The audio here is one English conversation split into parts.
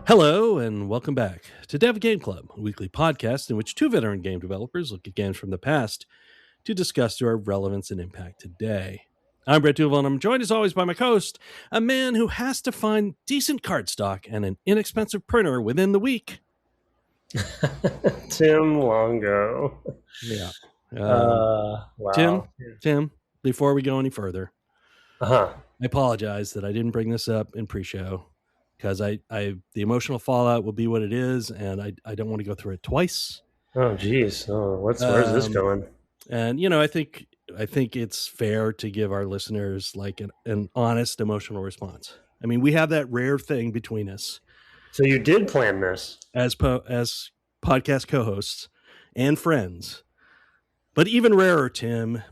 Hello, and welcome back to Dev Game Club, a weekly podcast in which two veteran game developers look at games from the past to discuss their relevance and impact today. I'm Brett Duval, and I'm joined as always by my co-host, a man who has to find decent cardstock and an inexpensive printer within the week. Tim Longo. Yeah. Wow. Tim, before we go any further, I apologize that I didn't bring this up in pre-show because the emotional fallout will be what it is, and I don't want to go through it twice. Oh, geez. Oh, where's this going? And I think it's fair to give our listeners like an honest emotional response. I mean, we have that rare thing between us. So you did plan this as podcast co-hosts and friends, but even rarer, Tim,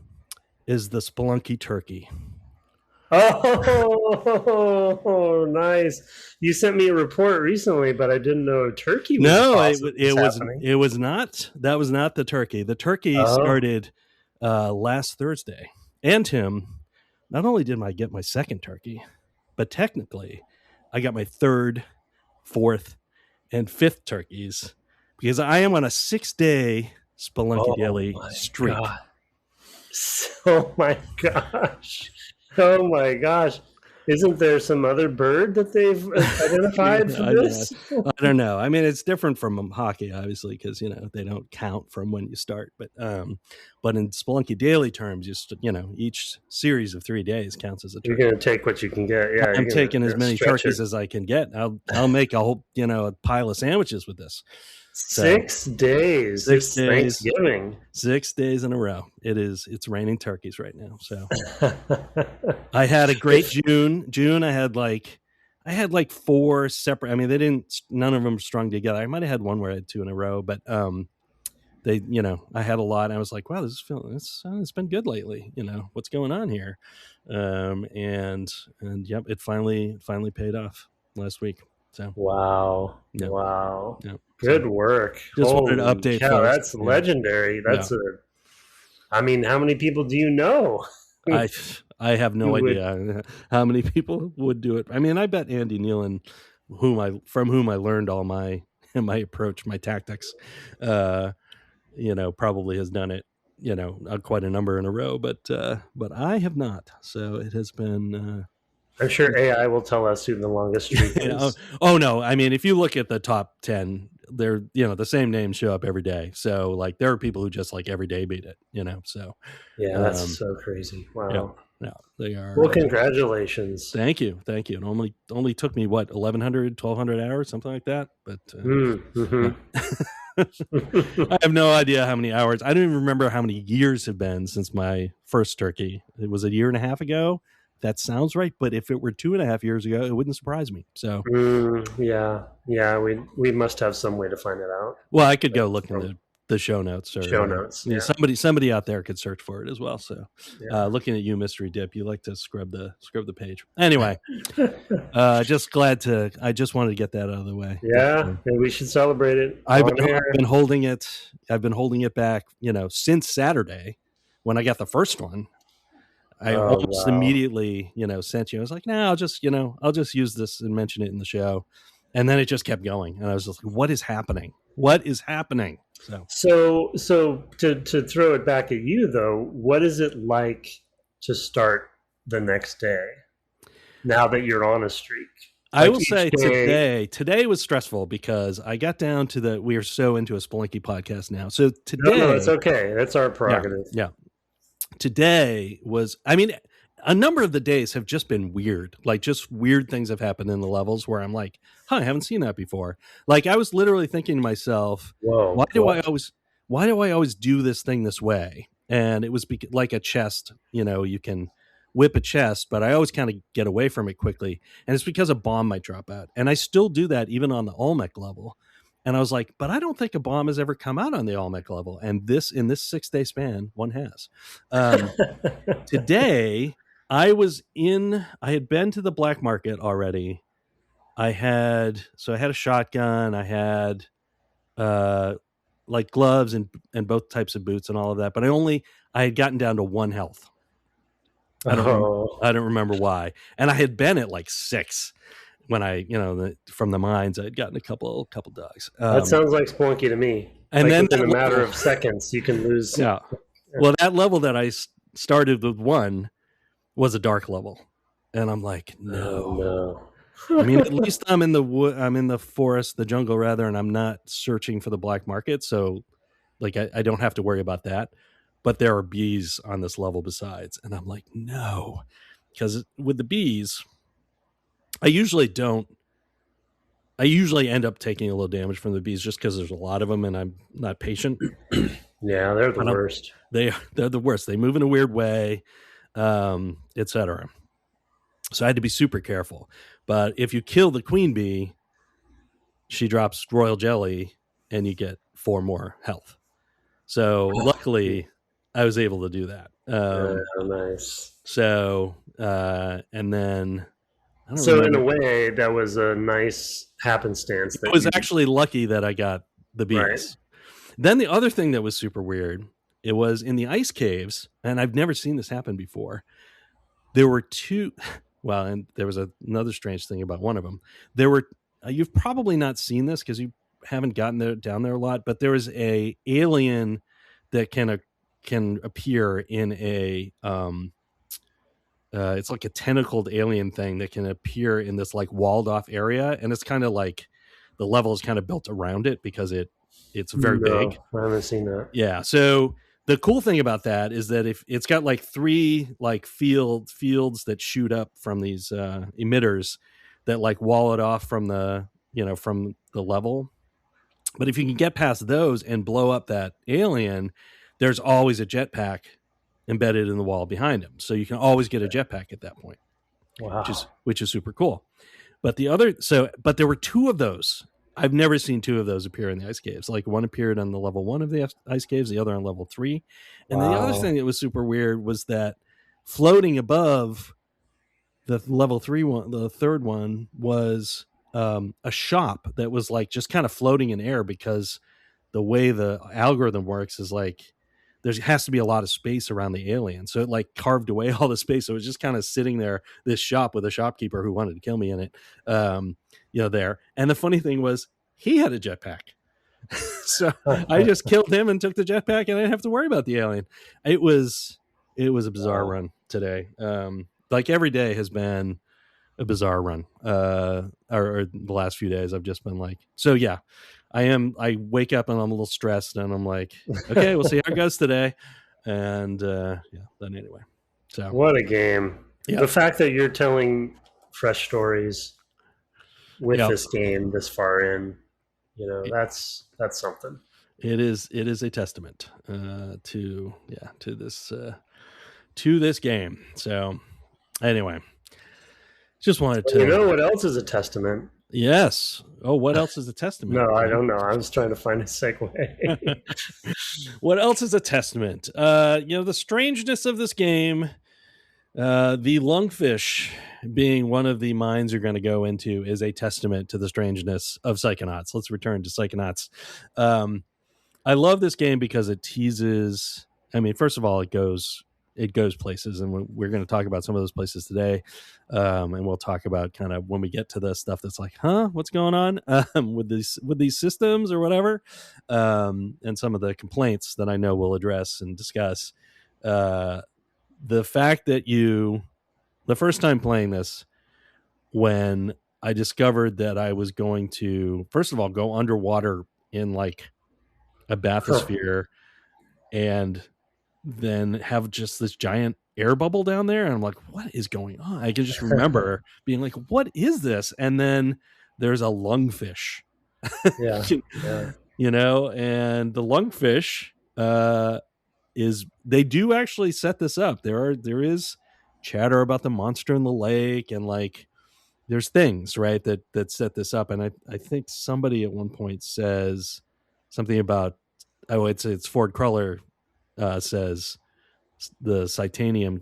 is the Spelunky turkey. Oh, nice! You sent me a report recently, but I didn't know turkey was it was not. That was not the turkey. The turkey started last Thursday. And Tim, not only did I get my second turkey, but technically I got my third, fourth, and fifth turkeys because I am on a 6-day Spelunky daily streak. God. Oh my gosh. Oh my gosh. Isn't there some other bird that they've identified for this? I don't know. I mean, it's different from hockey, obviously, because, they don't count from when you start. But in Spelunky daily terms, each series of 3 days counts as a turkey. You're going to take what you can get. Yeah, I'm taking as many turkeys as I can get. I'll make a whole, a pile of sandwiches with this. 6 days. 6 days. Thanksgiving. 6 days in a row. It's raining turkeys right now. So I had a great June. I had like 4 separate. I mean, none of them strung together. I might have had one where I had 2 in a row, but I had a lot. And I was like, wow, it's been good lately. What's going on here? And yep, it finally paid off last week. So wow. Yeah. Wow. Yeah. Good work. Just wanted to update. That's legendary. That's I mean, how many people do you know? I have no idea how many people would do it. I mean, I bet Andy Nealon, from whom I learned all my approach, my tactics, probably has done it, quite a number in a row, but I have not. So it has been. I'm sure AI will tell us who the longest streak is. Oh no! I mean, if you look at the top 10, they're the same names show up every day. So like, there are people who just like every day beat it. So yeah, that's so crazy. Wow. Yeah, they are. Well, congratulations. Thank you. It only took me 1,100, 1,200 hours, something like that. But I have no idea how many hours. I don't even remember how many years have been since my first turkey. It was 1.5 years ago. That sounds right, but if it were 2.5 years ago, it wouldn't surprise me. So yeah, we must have some way to find it out. Well, I could go look in the show notes. Show notes. Yeah. Somebody out there could search for it as well. So looking at you, Mystery Dip, you like to scrub the page. Anyway, I just wanted to get that out of the way. Yeah, and we should celebrate it. I've been holding it back, since Saturday when I got the first one. I almost immediately, sent you. I was like, no, I'll just use this and mention it in the show. And then it just kept going. And I was just like, what is happening? So to throw it back at you, though, what is it like to start the next day now that you're on a streak? I will say today was stressful because I got down to we are so into a Spelunky podcast now. So today. No, it's okay. That's our prerogative. Yeah. Today was, I mean, a number of the days have just been weird. Like, just weird things have happened in the levels where I'm like, I haven't seen that before. Like, I was literally thinking to myself, why do I always do this thing this way? And it was like a chest, you can whip a chest, but I always kind of get away from it quickly. And it's because a bomb might drop out. And I still do that even on the Olmec level. And I was like, but I don't think a bomb has ever come out on the Olmec level. And in this 6-day span, one has. Today, I had been to the black market already. I had a shotgun. I had like gloves and both types of boots and all of that. But I had gotten down to 1 health. I don't remember why. And I had been at like 6. when I, from the mines, I'd gotten a couple dogs. That sounds like Spelunky to me. And like then within a matter of seconds, you can lose. Yeah. Well, that level that I started with one was a dark level, and I'm like, no. I mean, at least I'm in the forest, the jungle rather, and I'm not searching for the black market, so like I don't have to worry about that. But there are bees on this level besides, and I'm like, no, because with the bees, I usually end up taking a little damage from the bees just because there's a lot of them and I'm not patient. Yeah, they're the worst. They're the worst. They move in a weird way, etc. So I had to be super careful. But if you kill the queen bee, she drops royal jelly and you get 4 more health. So luckily I was able to do that. Nice. So, and then... in a way, that was a nice happenstance. It was actually lucky that I got the bees. Right. Then the other thing that was super weird, it was in the ice caves, and I've never seen this happen before. There were 2... Well, and there was another strange thing about one of them. There were... you've probably not seen this because you haven't gotten down there a lot, but there was a alien that can appear in a... it's like a tentacled alien thing that can appear in this like walled off area, and it's kind of like the level is kind of built around it because it's very big. I haven't seen that. Yeah, so the cool thing about that is that if it's got like 3 like fields that shoot up from these emitters that like wall it off from the from the level, but if you can get past those and blow up that alien, there's always a jetpack embedded in the wall behind him, so you can always get a jetpack at that point. Wow. which is super cool. But but there were 2 of those. I've never seen 2 of those appear in the ice caves. Like one appeared on the level 1 of the ice caves, the other on level 3. And the other thing that was super weird was that floating above the level 3 one, the third one, was a shop that was like just kind of floating in air, because the way the algorithm works is like there has to be a lot of space around the alien. So it like carved away all the space. So it was just kind of sitting there, this shop with a shopkeeper who wanted to kill me in it, there. And the funny thing was he had a jetpack. So I just killed him and took the jetpack, and I didn't have to worry about the alien. It was a bizarre run today. Like every day has been a bizarre run. Or the last few days I've just been like, so yeah. I wake up and I'm a little stressed, and I'm like, okay, we'll see how it goes today. And then anyway. So what a game. Yeah. The fact that you're telling fresh stories with this game this far in, that's something. It is a testament to this game. So anyway, just wanted to... You know what else is a testament? Yes. Oh, what else is a testament? No, I don't know. I was trying to find a segue. What else is a testament? The strangeness of this game, the Lungfish being one of the mines you're going to go into, is a testament to the strangeness of Psychonauts. Let's return to Psychonauts. I love this game because it teases... I mean, first of all, it goes places, and we're going to talk about some of those places today, and we'll talk about kind of when we get to the stuff that's like, what's going on with these systems or whatever, and some of the complaints that I know we'll address and discuss. The fact that the first time playing this, when I discovered that I was going to, first of all, go underwater in like a bathysphere and then have just this giant air bubble down there, and I'm like, what is going on? I can just remember being like, what is this? And then there's a lungfish. Yeah. And the lungfish they do actually set this up. There is chatter about the monster in the lake, and like there's things, right, that set this up. And I think somebody at one point says something about, it's Ford Cruller says the Titanium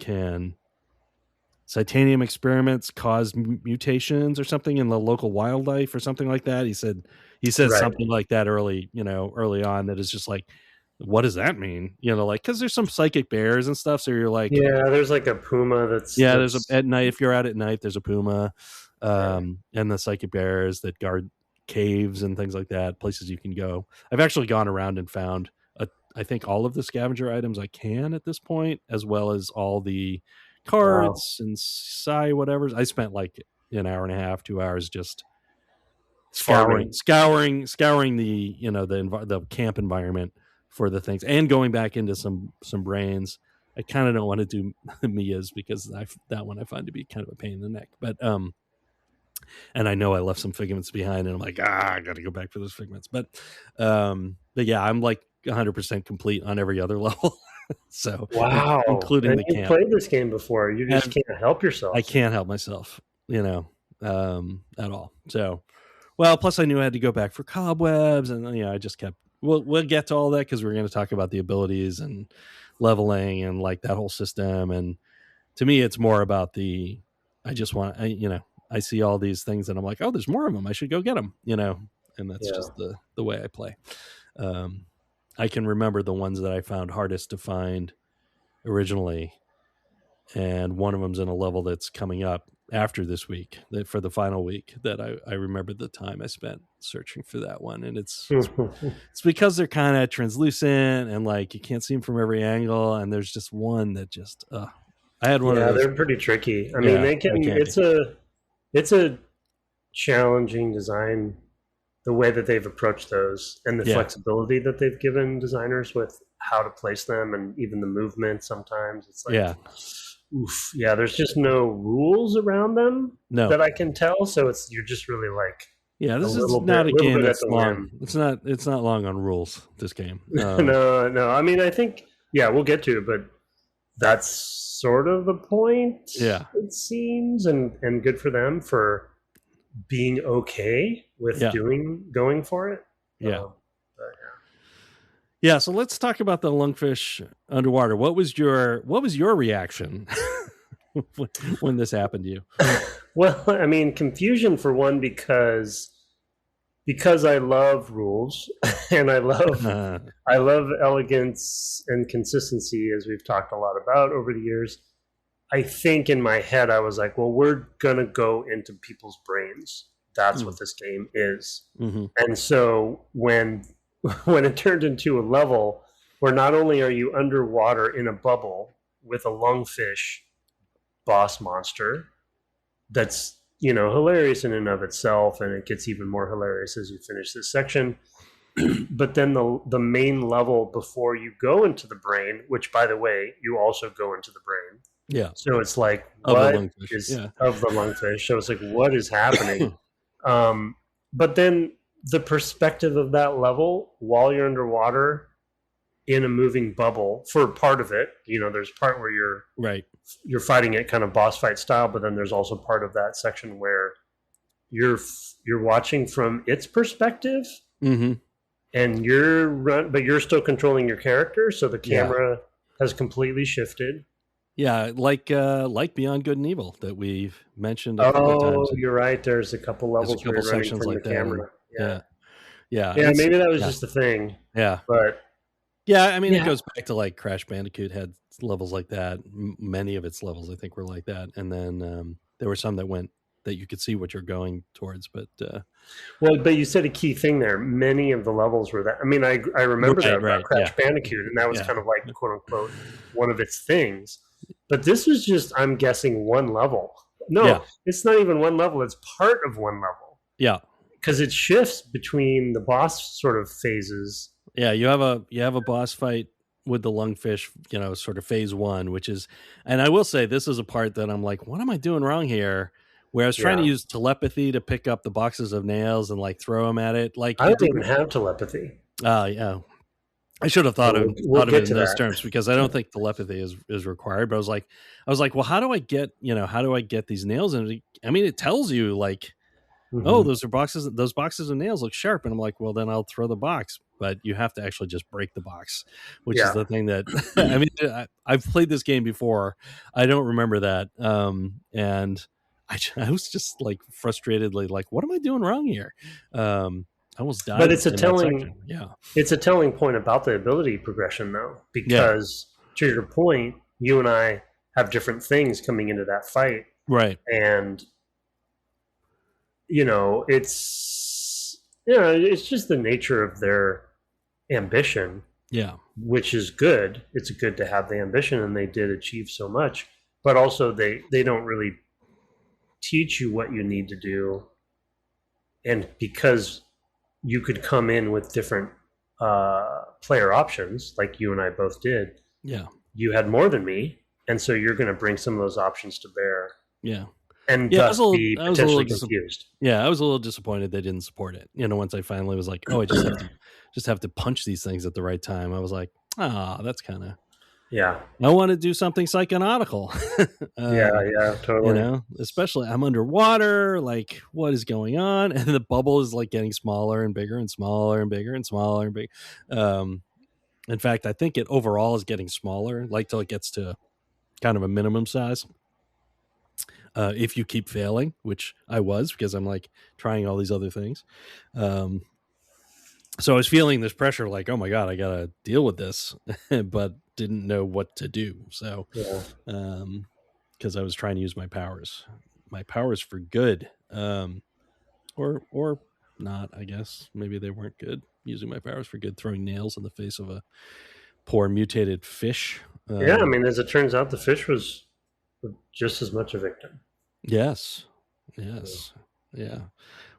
experiments cause mutations or something in the local wildlife or something like that. He says right. Something like that early on, that is just like, what does that mean? Like, because there's some psychic bears and stuff. So you're like, yeah, there's like a puma that's at night. If you're out at night, there's a puma. And the psychic bears that guard caves and things like that, places you can go. I've actually gone around and found I think all of the scavenger items I can at this point, as well as all the cards and whatever. I spent like an hour and a half, 2 hours just scouring the the camp environment for the things, and going back into some brains. I kind of don't want to do Mia's because that one I find to be kind of a pain in the neck. But and I know I left some figments behind, and I'm like, I got to go back for those figments. But yeah, I'm like 100% complete on every other level. So wow, including and the you camp. Played this game before. You just can't help yourself. I can't help myself, at all. So, well, plus I knew I had to go back for cobwebs, and I just kept. We'll get to all that because we're going to talk about the abilities and leveling and like that whole system. And to me, it's more about I just want I see all these things and I'm like, oh, there's more of them. I should go get them, and that's just the way I play. I can remember the ones that I found hardest to find originally. And one of them's in a level that's coming up after this week, that for the final week, that I remember the time I spent searching for that one. And it's because they're kind of translucent and like you can't see them from every angle. And there's just one that just, I had one of those. They're pretty tricky. I mean, it's a challenging design, the way that they've approached those and the flexibility that they've given designers with how to place them and even the movement. Sometimes it's like, oof, there's just no rules around them that I can tell. So you're just really like, this is not a game that's long. It's not long on rules, this game. No. I mean, I think, we'll get to it, but that's sort of the point. Yeah. It seems, and good for them for being okay with going for it. Yeah, so let's talk about the lungfish underwater. What was your reaction when this happened to you? Well, I mean, confusion for one, because I love rules and I love elegance and consistency, as we've talked a lot about over the years. I think in my head I was like, well, we're gonna go into people's brains. That's what this game is. Mm-hmm. And so when it turned into a level where not only are you underwater in a bubble with a lungfish boss monster that's, hilarious in and of itself, and it gets even more hilarious as you finish this section. But then the main level before you go into the brain, which by the way, you also go into the brain. Yeah. So it's like, what is of the lungfish? So it's like, what is happening? But then the perspective of that level while you're underwater in a moving bubble for part of it, there's part where you're fighting it kind of boss fight style, but then there's also part of that section where you're watching from its perspective, and but you're still controlling your character, so the camera has completely shifted. Yeah, like Beyond Good and Evil that we've mentioned a couple of times. Oh, you're right. There's a couple levels where you're sections from like the that. Camera. Yeah. Maybe that was just a thing. Yeah, but I mean, it goes back to like Crash Bandicoot had levels like that. Many of its levels, I think, were like that. And then there were some that you could see what you're going towards. But but you said a key thing there. Many of the levels were that. I mean, I remember that about Crash Bandicoot, and that was kind of like, quote unquote, one of its things. But this was just, I'm guessing, one level. No, it's not even one level. It's part of one level. Yeah, because it shifts between the boss sort of phases. Yeah, you have a boss fight with the lungfish, sort of phase one, which is, and I will say this is a part that I'm like, what am I doing wrong here? Where I was trying to use telepathy to pick up the boxes of nails and like throw them at it. Like I don't even have telepathy. Yeah. I should have thought of it in those terms, because I don't think telepathy is required. But I was like, well, how do I get these nails? And I mean, it tells you like, oh, those boxes of nails look sharp. And I'm like, well, then I'll throw the box. But you have to actually just break the box, which is the thing that, I mean, I've played this game before. I don't remember that. And I was just like frustratedly like, what am I doing wrong here? I almost died. But it's a telling point about the ability progression, though, because to your point, you and I have different things coming into that fight, right? And it's just the nature of their ambition, Yeah. which is good. It's good to have the ambition, and they did achieve so much. But also, they don't really teach you what you need to do, and because you could come in with different player options, like you and I both did. Yeah. You had more than me, and so you're going to bring some of those options to bear. Yeah. And Yeah, thus be potentially confused. I was a little disappointed they didn't support it. Once I finally was like, oh, I just have to punch these things at the right time. I was like, that's kind of. Yeah. I want to do something psychonautical. Yeah, totally. Especially I'm underwater. Like, what is going on? And the bubble is like getting smaller and bigger and smaller and bigger and smaller and big. In fact, I think it overall is getting smaller, like till it gets to kind of a minimum size. If you keep failing, which I was, because I'm like trying all these other things. So I was feeling this pressure, like, oh my God, I got to deal with this, but didn't know what to do. So, because I was trying to use my powers for good, or not, I guess. Maybe they weren't good, using my powers for good, throwing nails in the face of a poor mutated fish. Yeah, I mean, as it turns out, the fish was just as much a victim. Yes. Yeah.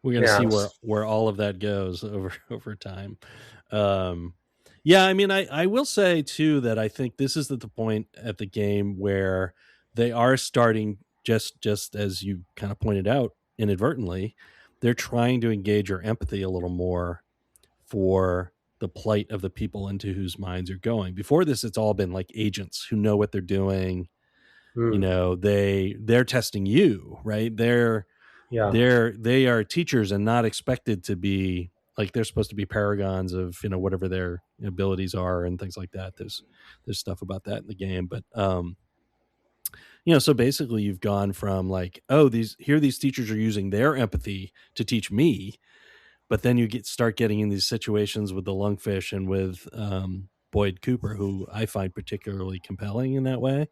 We're going to see where all of that goes over time. Yeah, I mean, I will say too that I think this is at the point at the game where they are starting, just as you kind of pointed out inadvertently, they're trying to engage your empathy a little more for the plight of the people into whose minds you're going. Before this, it's all been like agents who know what they're doing. They're testing you, right? They are teachers and not expected to be like, they're supposed to be paragons of whatever their abilities are and things like that. There's stuff about that in the game, but so basically you've gone from like, oh, these teachers are using their empathy to teach me, but then you start getting in these situations with the Lungfish and with Boyd Cooper, who I find particularly compelling in that way,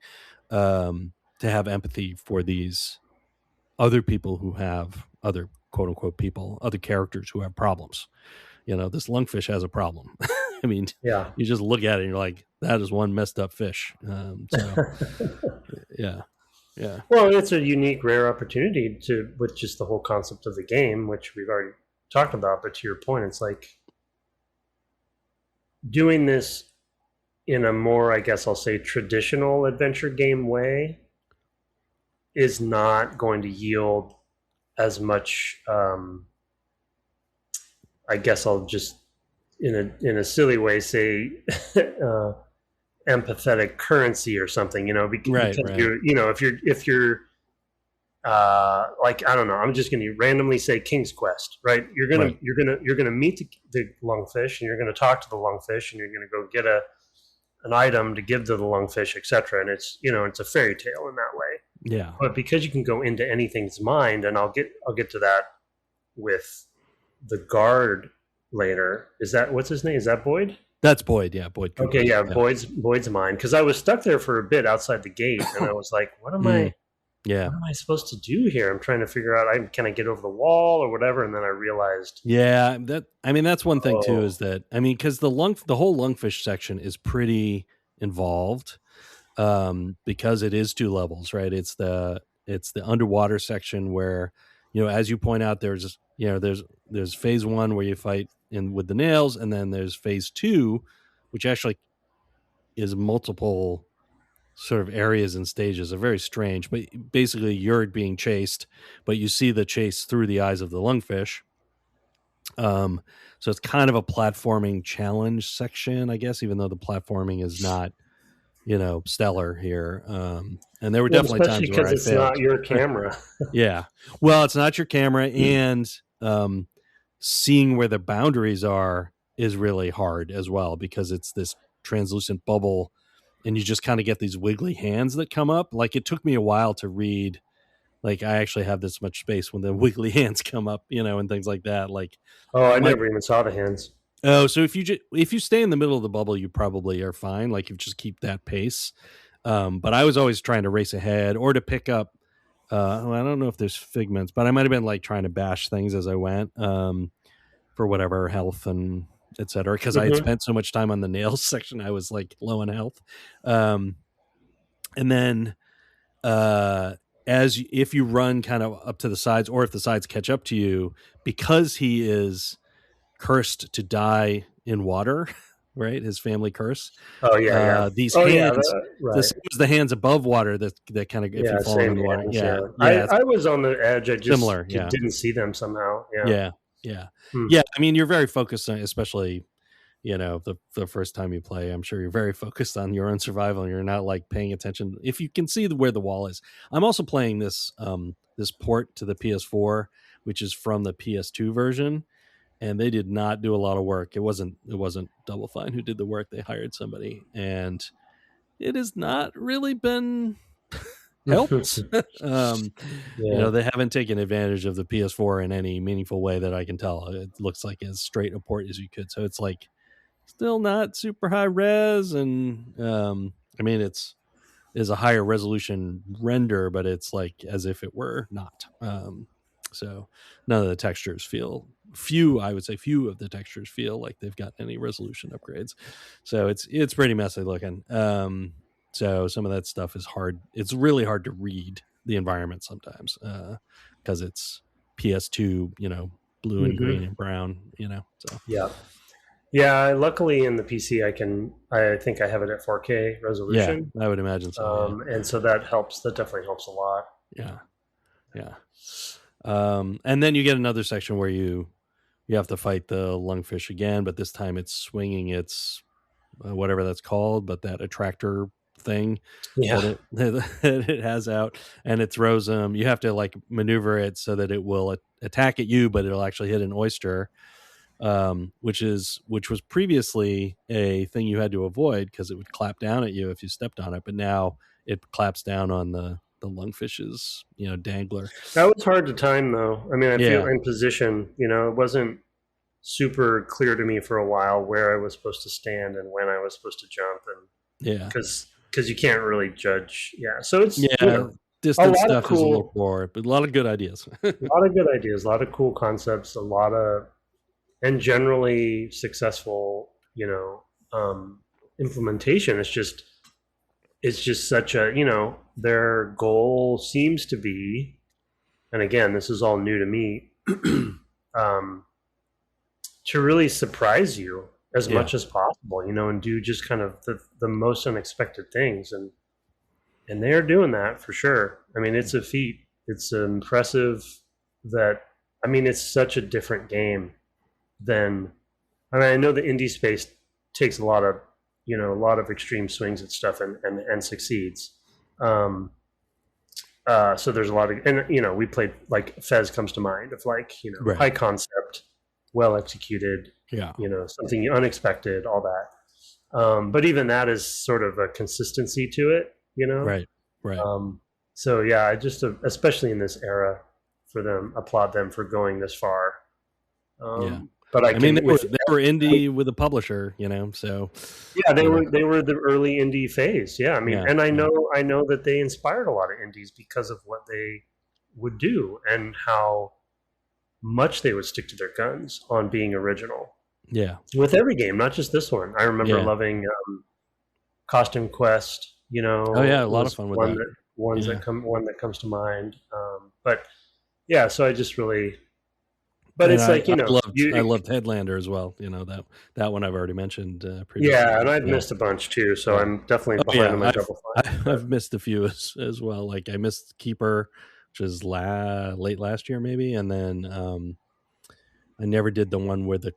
to have empathy for these other people who have other quote unquote people, other characters who have problems. This Lungfish has a problem. I mean, you just look at it and you're like, that is one messed up fish. Yeah. Well, it's a unique, rare opportunity with just the whole concept of the game, which we've already talked about. But to your point, it's like doing this in a more, I guess I'll say, traditional adventure game way is not going to yield as much. I guess I'll just, in a silly way, say empathetic currency or something. Because if you're like, I don't know, I'm just going to randomly say King's Quest, right? You're gonna meet the Lungfish, and you're going to talk to the Lungfish, and you're going to go get an item to give to the Lungfish, etc. And it's it's a fairy tale in that way. Yeah. But because you can go into anything's mind, and I'll get to that with the guard later. Is that, what's his name? Is that Boyd? That's Boyd. Yeah, Boyd Cooper. Okay, yeah. Boyd's mind, because I was stuck there for a bit outside the gate, and I was like, what am I supposed to do here? I'm trying to figure out, can I get over the wall or whatever? And then I realized, that's one thing too, is that, because the whole Lungfish section is pretty involved, because it is 2 levels, right? It's the underwater section where, as you point out, there's phase 1 where you fight with the nails, and then there's phase 2, which actually is multiple sort of areas and stages. Are very strange, but basically you're being chased, but you see the chase through the eyes of the Lungfish. So it's kind of a platforming challenge section, I guess, even though the platforming is not stellar here. And there were definitely times where I failed. Especially because it's not your camera. Yeah. Well, it's not your camera, and seeing where the boundaries are is really hard as well, because it's this translucent bubble, and you just kind of get these wiggly hands that come up. Like, it took me a while to read, like, I actually have this much space when the wiggly hands come up, and things like that. Like, I never even saw the hands. Oh, so if you stay in the middle of the bubble, you probably are fine. Like, you just keep that pace. But I was always trying to race ahead or to pick up Well, I don't know if there's figments, but I might have been like trying to bash things as I went, for whatever health and etc. Because I had Mm-hmm. spent so much time on the nails section, I was like low on health. And then if you run kind of up to the sides, or if the sides catch up to you, because he is cursed to die in water, right? His family curse. Oh yeah, yeah. These Oh yeah, hands, the right. same as the hands above water that kind of, if Yeah, you fall same into the water, hands. yeah, Yeah, yeah, it's I was on the edge. I just similar, yeah, didn't see them somehow. Yeah. yeah, yeah, Hmm. yeah. I mean, you're very focused on, especially the first time you play. I'm sure you're very focused on your own survival, and you're not like paying attention if you can see where the wall is. I'm also playing this port to the PS4, which is from the PS2 version, and they did not do a lot of work. It wasn't Double Fine who did the work. They hired somebody, and it has not really been helped. Yeah. They haven't taken advantage of the PS4 in any meaningful way that I can tell. It looks like as straight a port as you could. So it's like still not super high res, and I mean it is a higher resolution render, but it's like as if it were not. So none of the textures feel I would say few of the textures feel like they've got any resolution upgrades. So it's pretty messy looking. So some of that stuff is hard. It's really hard to read the environment sometimes, because it's PS2, blue and green Mm-hmm. and brown, so Yeah. Yeah. Luckily, in the PC, I think I have it at 4K yeah, resolution, I would imagine so. and so that helps. That definitely helps a lot. Yeah, yeah. And then you get another section where you have to fight the lungfish again, but this time it's swinging its whatever that's called, but that attractor thing Yeah. that it has out, and it throws them. You have to like maneuver it so that it will attack at you, but it'll actually hit an oyster, which was previously a thing you had to avoid because it would clap down at you if you stepped on it, but now it claps down on the lungfish's dangler. That was hard to time, though. I mean, I feel Yeah, in position. It wasn't super clear to me for a while where I was supposed to stand and when I was supposed to jump, and yeah, because you can't really judge. Yeah, so it's yeah. a Distance lot of stuff is a little cool, poor, but a lot of good ideas. a lot of good ideas, a lot of cool concepts, a lot of and generally successful, implementation. It's just such a their goal seems to be, and again, this is all new to me, um, to really surprise you as Yeah, much as possible, and do just kind of the most unexpected things, and they're doing that for sure. I mean, it's a feat. It's impressive that I mean, it's such a different game than I mean, I know the indie space takes a lot of extreme swings at stuff and succeeds. Um, so there's a lot of, and we played like Fez comes to mind of like right. high concept, well executed, Yeah, something unexpected, all that. But even that is sort of a consistency to it, right, right. So yeah, I just especially in this era, applaud them for going this far. Yeah. But I I mean, can with they were indie with a publisher, so yeah, they you know, were the early indie phase. Yeah, I mean, yeah, and I yeah, know that they inspired a lot of indies because of what they would do and how much they would stick to their guns on being original yeah, with every game, not just this one. I remember yeah. loving Costume Quest. Oh yeah, a lot of Was fun with that. Yeah. one that comes to mind. But yeah, so I just really, but And it's I, like I loved I you loved Headlander as well. That one I've already mentioned previously. yeah, and I've Yeah, missed a bunch too, so yeah. I'm definitely Oh behind yeah, on my Double Fine. I've missed a few as well. Like I missed Keeper, which was late last year maybe, and then I never did the one where the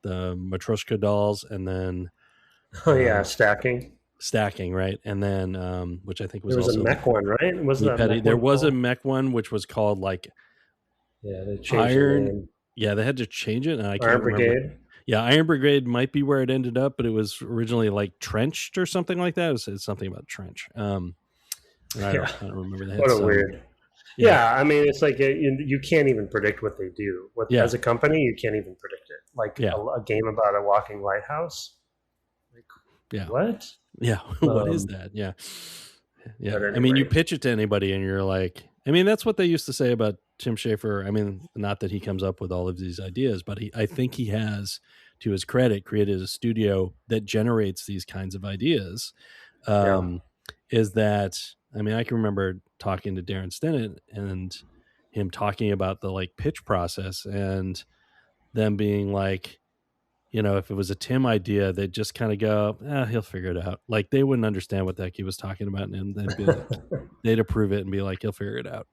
Matryoshka dolls, and then Oh yeah, uh, stacking. stacking, right, and then which I think was There was a also mech one, right? Wasn't Me that Petty. mech There one was a called? mech one which was called like Yeah, they changed the Iron. name. Yeah, they had to change it, and I Iron can't remember. Brigade. Yeah, Iron Brigade might be where it ended up, but it was originally like Trenched or something like that. It's something about Trench. And I Yeah, don't remember. They had what a some. weird. Yeah, Yeah, I mean, it's like you can't even predict what they do. yeah, As a company, you can't even predict it. Like yeah, a game about a walking lighthouse. Like yeah, what? yeah. What is Um, that? Yeah, Yeah. But I mean, you anyway. pitch it to anybody and you're like, I mean, that's what they used to say about Tim Schafer. I mean, not that he comes up with all of these ideas, but I think he has, to his credit, created a studio that generates these kinds of ideas. Yeah. Is that, I mean, I can remember talking to Darren Stennett and him talking about the like pitch process and them being like, if it was a Tim idea, they'd just kind of go, he'll figure it out. Like they wouldn't understand what the heck he was talking about. And they'd be like, they'd approve it and be like, he'll figure it out.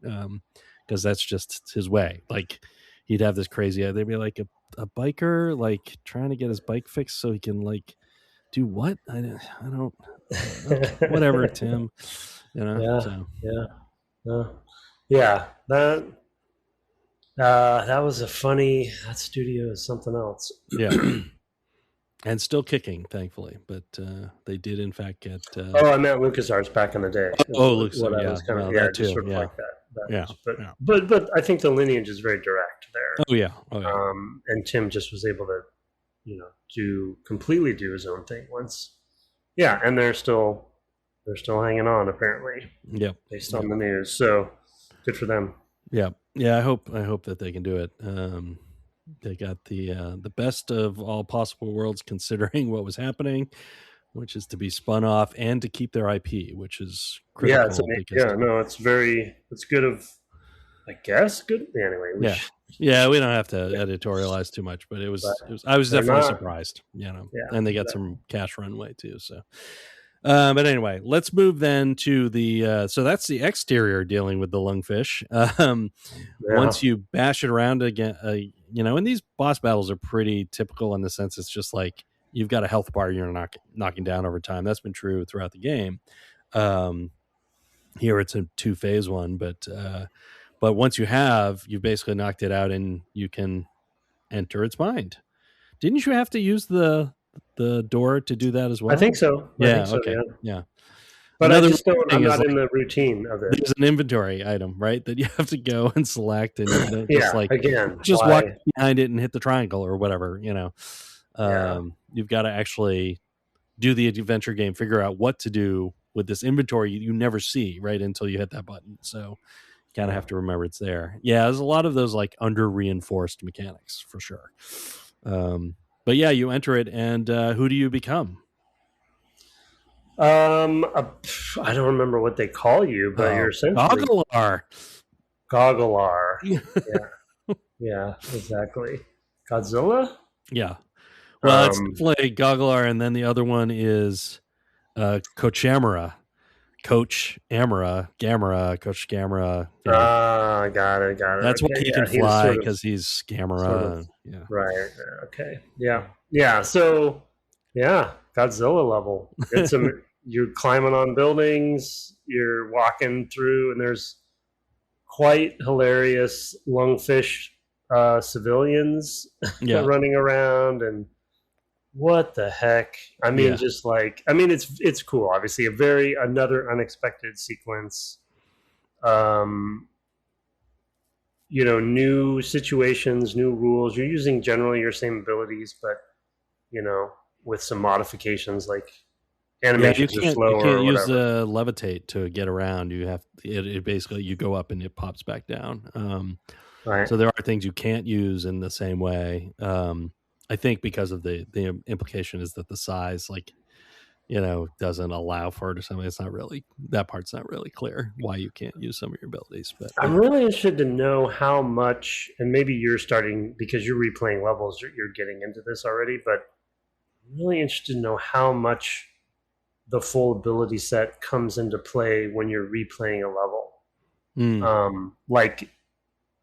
Cause that's just his way. Like he'd have this crazy idea. They'd be like a biker, like trying to get his bike fixed so he can like do what? I don't okay, whatever, Tim, Yeah. so. Yeah. That was that studio is something else. Yeah. And still kicking, thankfully, but they did in fact get. I meant LucasArts back in the day. LucasArts, yeah, kind of, that too, just sort of yeah. like that. Yeah, but I think the lineage is very direct there. Oh yeah. And Tim just was able to, completely do his own thing once. Yeah, and they're still hanging on apparently. Yep. Based on the news, so good for them. Yeah. I hope that they can do it. They got the best of all possible worlds considering what was happening, which is to be spun off and to keep their IP, which is critical. It's good of, I guess, good. Anyway, we don't have to editorialize too much, but it was I was definitely surprised, and they got some cash runway too. So, but anyway, let's move then to the, so that's the exterior dealing with the Lungfish. Once you bash it around again, and these boss battles are pretty typical in the sense it's just like you've got a health bar you're knocking down over time. That's been true throughout the game. Here it's a 2-phase one, but once you've basically knocked it out and you can enter its mind. Didn't you have to use the door to do that as well? I think so. Okay. Yeah. But I'm not in the routine of it. There's an inventory item, right, that you have to go and select and just walk behind it and hit the triangle or whatever, You've got to actually do the adventure game, figure out what to do with this inventory you never see, right, until you hit that button. So you kind of have to remember it's there. Yeah, there's a lot of those like under reinforced mechanics for sure. But yeah, you enter it and who do you become? I don't remember what they call you, but you're essentially Gogglear. Yeah, exactly. Godzilla? Yeah. Well, it's definitely Gogglear, and then the other one is Coach Gamera. Coach Gamera. Got it. That's why he can fly, because he's Gamera. Yeah. Right. Okay. Yeah. So, Godzilla level. It's you're climbing on buildings, you're walking through, and there's quite hilarious lungfish civilians running around, and what the heck? I mean, it's cool. Obviously, another unexpected sequence. New situations, new rules. You're using generally your same abilities, but with some modifications like animations are slower. You can't use the levitate to get around. You have it basically you go up and it pops back down. Right. So there are things you can't use in the same way. I think because of the implication is that the size, doesn't allow for it or something. It's not really, that part's not really clear why you can't use some of your abilities. But I'm really interested to know how much, and maybe you're starting because you're replaying levels, you're getting into this already, but I'm really interested to know how much the full ability set comes into play when you're replaying a level.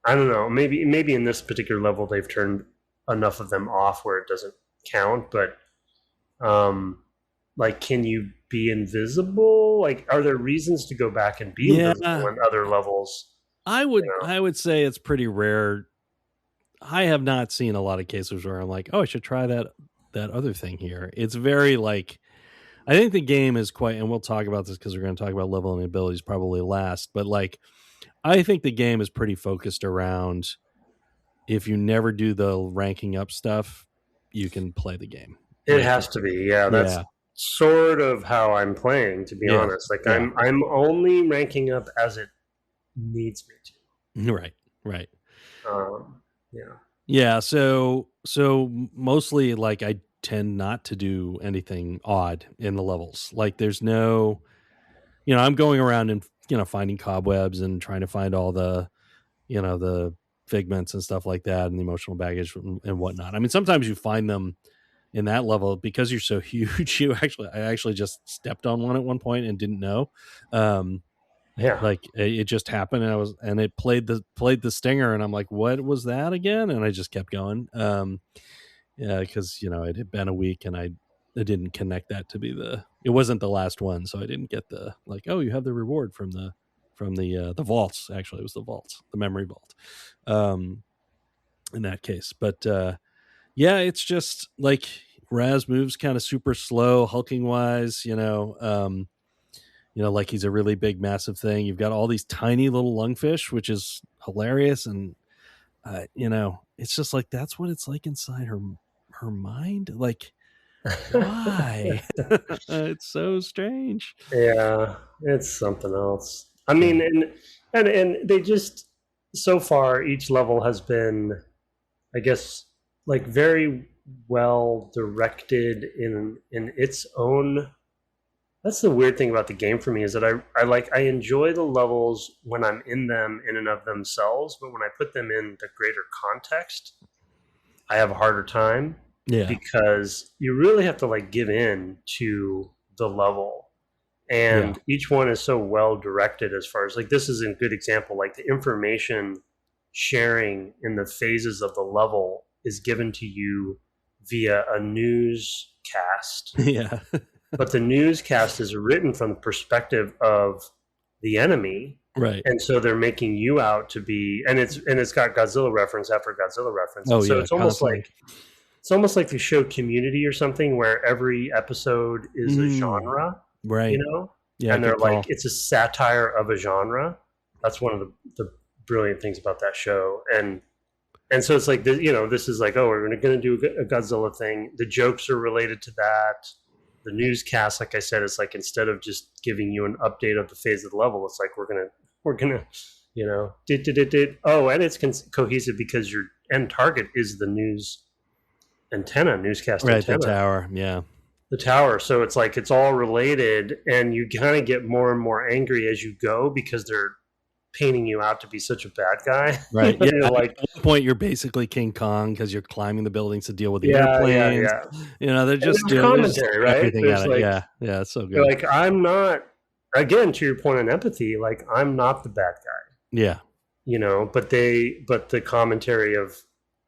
I don't know, maybe in this particular level they've turned enough of them off where it doesn't count, but can you be invisible? Are there reasons to go back and be invisible in other levels? I would say it's pretty rare. I have not seen a lot of cases where I'm like, oh, I should try that other thing here. It's very I think the game is quite, and we'll talk about this because we're going to talk about leveling abilities probably last, but I think the game is pretty focused around, if you never do the ranking up stuff, you can play the game. It has to be, yeah. sort of how I'm playing, to be honest. Like I'm only ranking up as it needs me to. Right. Yeah. Yeah. So mostly, like, I tend not to do anything odd in the levels. Like, there's no, I'm going around and finding cobwebs and trying to find all the the figments and stuff like that, and the emotional baggage and whatnot. I mean, sometimes you find them in that level because you're so huge. I actually just stepped on one at one point and didn't know. Like, it just happened, and it played the stinger, and I'm like, what was that again? And I just kept going. Yeah, because it had been a week, and I didn't connect that to be it wasn't the last one, so I didn't get the, like, oh, you have the reward from the vaults. Actually, it was the vaults, the memory vault, in that case. But yeah, it's just like Raz moves kind of super slow, hulking wise. Like he's a really big, massive thing. You've got all these tiny little lungfish, which is hilarious, and it's just like, that's what it's like inside her mind. Like, why? It's so strange. Yeah, it's something else. I mean, and they just, so far each level has been, I guess, like very well directed in its own. That's the weird thing about the game for me, is that I enjoy the levels when I'm in them in and of themselves, but when I put them in the greater context, I have a harder time. Yeah, because you really have to like give in to the level, and each one is so well directed. As far as, like, this is a good example, like the information sharing in the phases of the level is given to you via a newscast. Yeah. But the newscast is written from the perspective of the enemy, right? And so they're making you out to be, and it's got Godzilla reference after Godzilla reference. Oh, so yeah, it's almost like the show Community or something, where every episode is a genre, right? Yeah, and they're like, it's a satire of a genre. That's one of the brilliant things about that show, and so it's like, this is like, oh, we're going to do a Godzilla thing. The jokes are related to that. The newscast, like I said, is like, instead of just giving you an update of the phase of the level, it's like, we're gonna oh, and it's cohesive because your end target is the newscast right, antenna. The tower, the tower. So it's like, it's all related, and you kind of get more and more angry as you go because they're painting you out to be such a bad guy, right? Yeah, like, at one point you're basically King Kong because you're climbing the buildings to deal with the airplanes. They're just commentary, right? Everything at it. Yeah, it's so good. Like, I'm not, again, to your point on empathy, like, I'm not the bad guy. Yeah. But the commentary of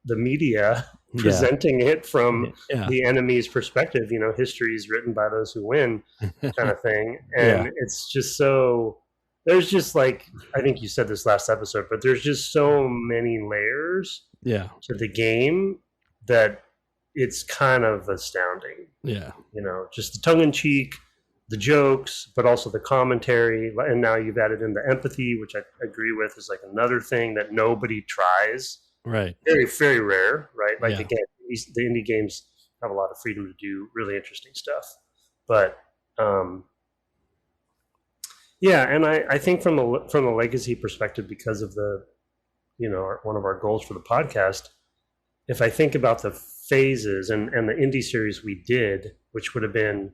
the media presenting it from the enemy's perspective, history is written by those who win, kind of thing. And it's just so, there's just, like, I think you said this last episode, but there's just so many layers to the game that it's kind of astounding. Yeah. Just the tongue-in-cheek, the jokes, but also the commentary. And now you've added in the empathy, which I agree with is like another thing that nobody tries. Right. Very, very rare, right? Like, again, the indie games have a lot of freedom to do really interesting stuff. But, and I think from a legacy perspective, because of the, one of our goals for the podcast, if I think about the phases and the indie series we did, which would have been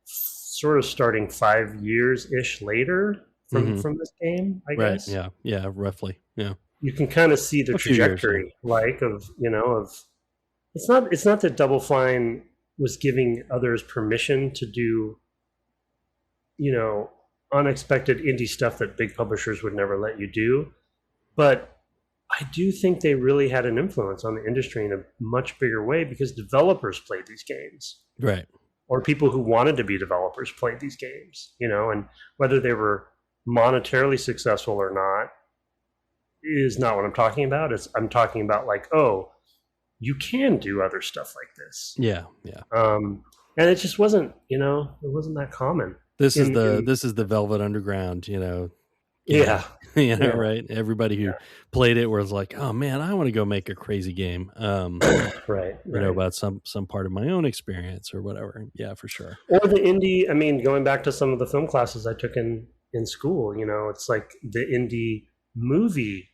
sort of starting 5 years-ish later from this game, I guess. Right, yeah, roughly, yeah. You can kind of see the trajectory, it's not that Double Fine was giving others permission to do, unexpected indie stuff that big publishers would never let you do. But I do think they really had an influence on the industry in a much bigger way because developers played these games. Right. Or people who wanted to be developers played these games, and whether they were monetarily successful or not is not what I'm talking about. I'm talking about, like, oh, you can do other stuff like this. Yeah. And it just wasn't, it wasn't that common. This is the Velvet Underground, Yeah. Yeah. Right. Everybody who played it was like, oh man, I want to go make a crazy game. Right. About some part of my own experience or whatever. Yeah, for sure. Or the indie, I mean, going back to some of the film classes I took in school, it's like the indie movie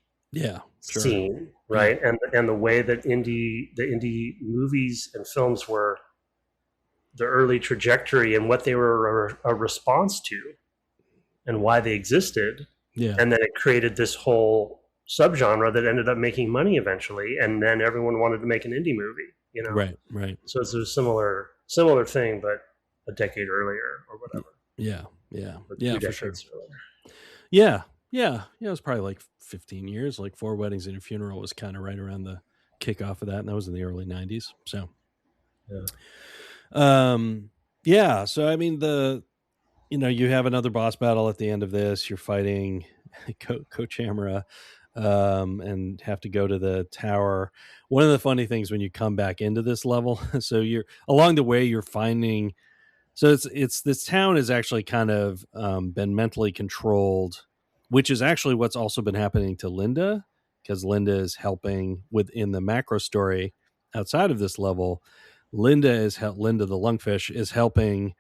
scene, right? Yeah. And the way that the indie movies and films were the early trajectory and what they were a response to and why they existed. Yeah. And then it created this whole subgenre that ended up making money eventually, and then everyone wanted to make an indie movie, Right. So it's a similar thing, but a decade earlier or whatever. Yeah, for sure. Earlier. Yeah, it was probably like 15 years. Like 4 Weddings and a Funeral was kind of right around the kickoff of that, and that was in the early 90s. So, so I mean, you have another boss battle at the end of this. You're fighting Coach Hamera, and have to go to the tower. One of the funny things when you come back into this level, so you're along the way, you're finding. So it's this town is actually kind of been mentally controlled, which is actually what's also been happening to Linda, because Linda is helping within the macro story outside of this level. Linda the Lungfish is helping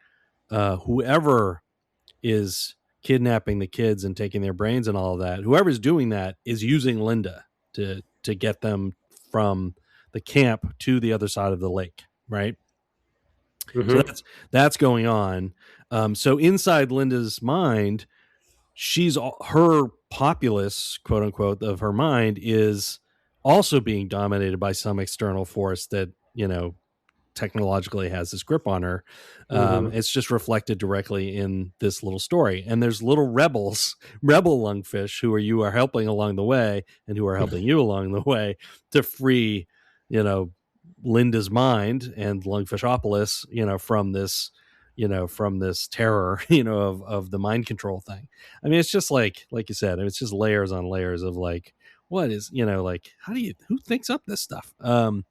whoever is kidnapping the kids and taking their brains and all of that. Whoever's doing that is using Linda to get them from the camp to the other side of the lake, right? Mm-hmm. So that's going on. So inside Linda's mind, her populace, quote unquote, of her mind is also being dominated by some external force that, technologically has this grip on her. It's just reflected directly in this little story. And there's little rebel Lungfish who you are helping along the way and who are helping you along the way to free, Linda's mind and Lungfishopolis, from this terror, of the mind control thing. I mean, it's just like you said, it's just layers on layers of like, what is, who thinks up this stuff? One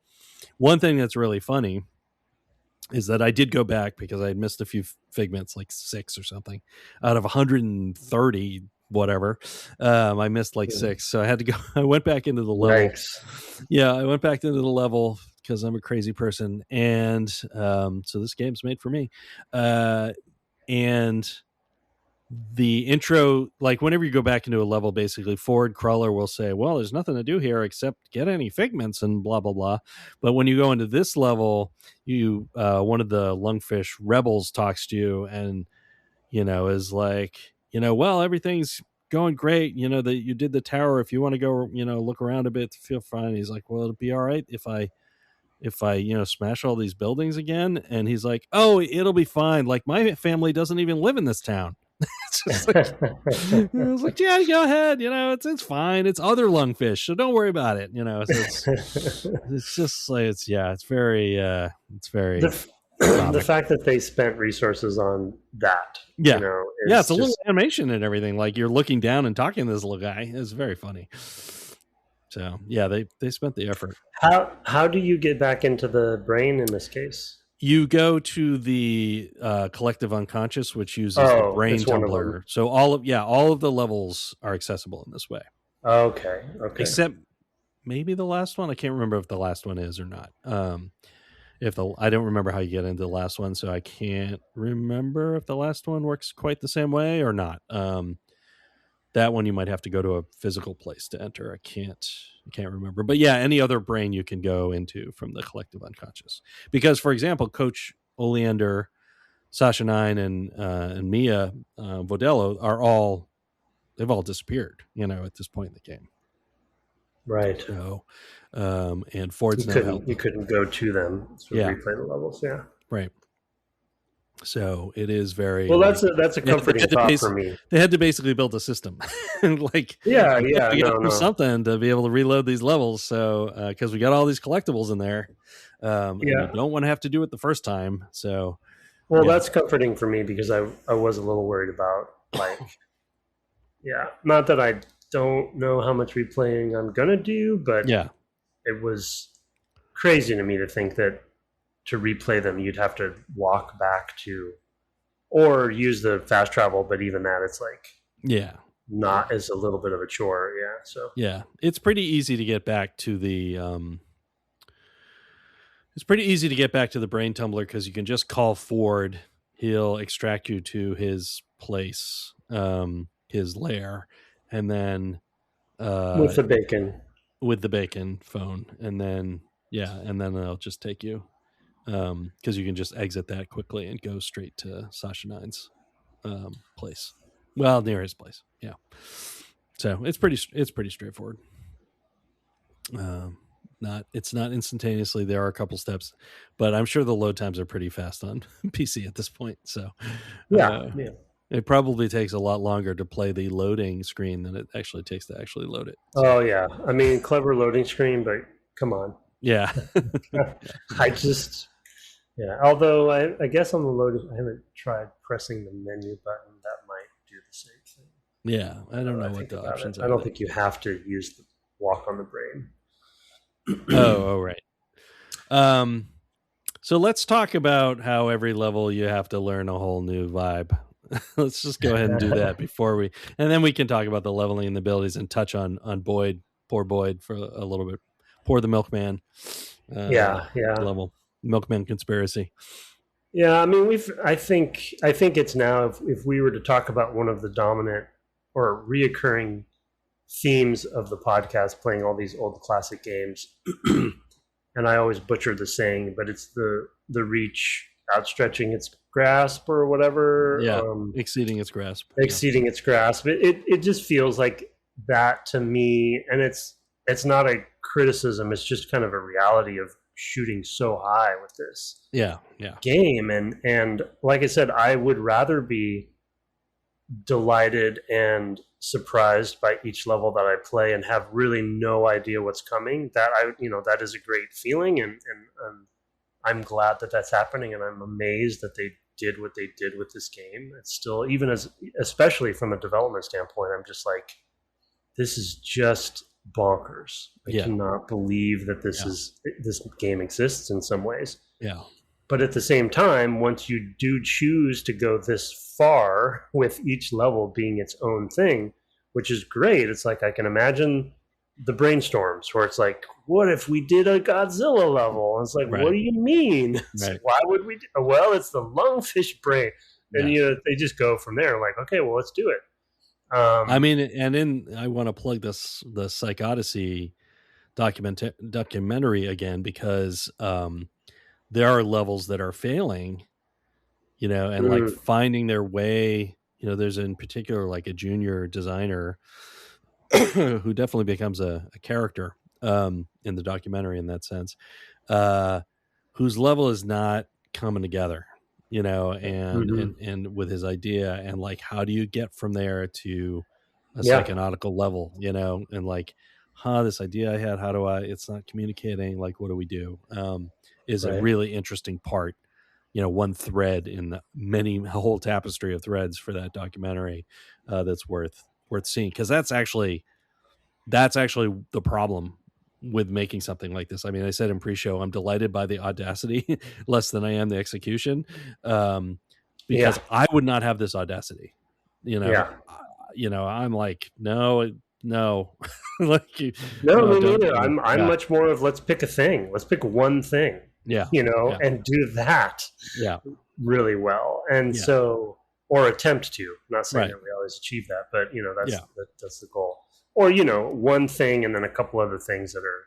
thing that's really funny is that I did go back because I had missed a few figments, like 6 or something out of 130, whatever. I missed like 6. So I had to go, I went back into the level. Yeah. I went back into the level because I'm a crazy person. And so this game's made for me. And the intro, like whenever you go back into a level, basically Ford Cruller will say, well, there's nothing to do here except get any figments and blah, blah, blah. But when you go into this level, you one of the Lungfish rebels talks to you and, is like, well, everything's going great. That you did the tower. If you want to go, look around a bit, feel fine. He's like, well, it'll be all right if I smash all these buildings again. And he's like, oh, it'll be fine. Like my family doesn't even live in this town. It's just like, I was like, yeah, go ahead. It's fine. It's other Lungfish, so don't worry about it. So it's just like it's very the fact that they spent resources on that. Yeah, it's a little animation and everything. Like you're looking down and talking to this little guy. It's very funny. So yeah, they spent the effort. How do you get back into the brain in this case? You go to the collective unconscious, which uses the brain tumbler. So all of the levels are accessible in this way. Okay. Except maybe the last one. I can't remember if the last one is or not. I don't remember how you get into the last one, so I can't remember if the last one works quite the same way or not. That one you might have to go to a physical place to enter. I can't remember. But yeah, any other brain you can go into from the collective unconscious. Because, for example, Coach Oleander, Sasha Nine, and Mia Vodello they've all disappeared, at this point in the game. Right. So, and Ford's you couldn't go to them to replay the levels. Yeah. Right. So it is very well. That's a comforting thought for me. They had to basically build a system, something to be able to reload these levels. So because we got all these collectibles in there, and you don't want to have to do it the first time. So, that's comforting for me because I was a little worried about not that I don't know how much replaying I'm gonna do, but it was crazy to me to think that. To replay them, you'd have to walk back to, or use the fast travel. But even that, it's like, not as a little bit of a chore. Yeah. So yeah, it's pretty easy to get back to the brain tumbler because you can just call Ford. He'll extract you to his place, his lair, and then with the bacon. with the bacon phone, and then they'll just take you, because you can just exit that quickly and go straight to Sasha Nine's place. Well, near his place. Yeah. So it's pretty straightforward. It's not instantaneously. There are a couple steps, but I'm sure the load times are pretty fast on PC at this point. So Yeah. it probably takes a lot longer to play the loading screen than it actually takes to actually load it. So. Oh yeah. I mean, clever loading screen, but come on. Yeah. Although I guess on the loading, I haven't tried pressing the menu button. That might do the same thing. Yeah. I don't know what the options are. I don't think you have to use the walk on the brain. Oh, right. So let's talk about how every level you have to learn a whole new vibe. Let's just go ahead and do that and then we can talk about the leveling and the abilities and touch on Boyd, poor Boyd, for a little bit. Poor the Milkman. Level Milkman Conspiracy. Yeah, I mean, I think it's now, if we were to talk about one of the dominant or reoccurring themes of the podcast, playing all these old classic games, and I always butcher the saying, but it's the reach outstretching its grasp or whatever. Yeah, exceeding its grasp. Exceeding its grasp. It just feels like that to me, and it's not a criticism. It's just kind of a reality of shooting so high with this game, and like I said, I would rather be delighted and surprised by each level that I play and have really no idea what's coming. That is a great feeling, and I'm glad that that's happening, and I'm amazed that they did what they did with this game. It's still, especially from a development standpoint, I'm just like, this is just bonkers. I cannot believe that this game exists in some ways. Yeah. But at the same time, once you do choose to go this far with each level being its own thing, which is great. It's like, I can imagine the brainstorms where it's like, what if we did a Godzilla level? And it's like, what do you mean? Like, why would we well, it's the Lungfish brain. And they just go from there. Like, okay, well, let's do it. I mean, and I want to plug the Psych Odyssey documentary again, because there are levels that are failing, and like finding their way. There's in particular like a junior designer who definitely becomes a character in the documentary in that sense, whose level is not coming together, and with his idea, and like, how do you get from there to a psychonautical level, and like, this idea I had, it's not communicating, like, what do we do? Is a really interesting part, one thread in the whole tapestry of threads for that documentary that's worth seeing, because that's actually the problem with making something like this. I mean, I said in pre-show, I'm delighted by the audacity less than I am the execution, because I would not have this audacity. I'm like, no. Like, me neither. I'm much more of, let's pick a thing. Let's pick one thing. And do that really well. And so, or attempt to. I'm not saying that we always achieve that, but that's the goal. Or, one thing and then a couple other things that are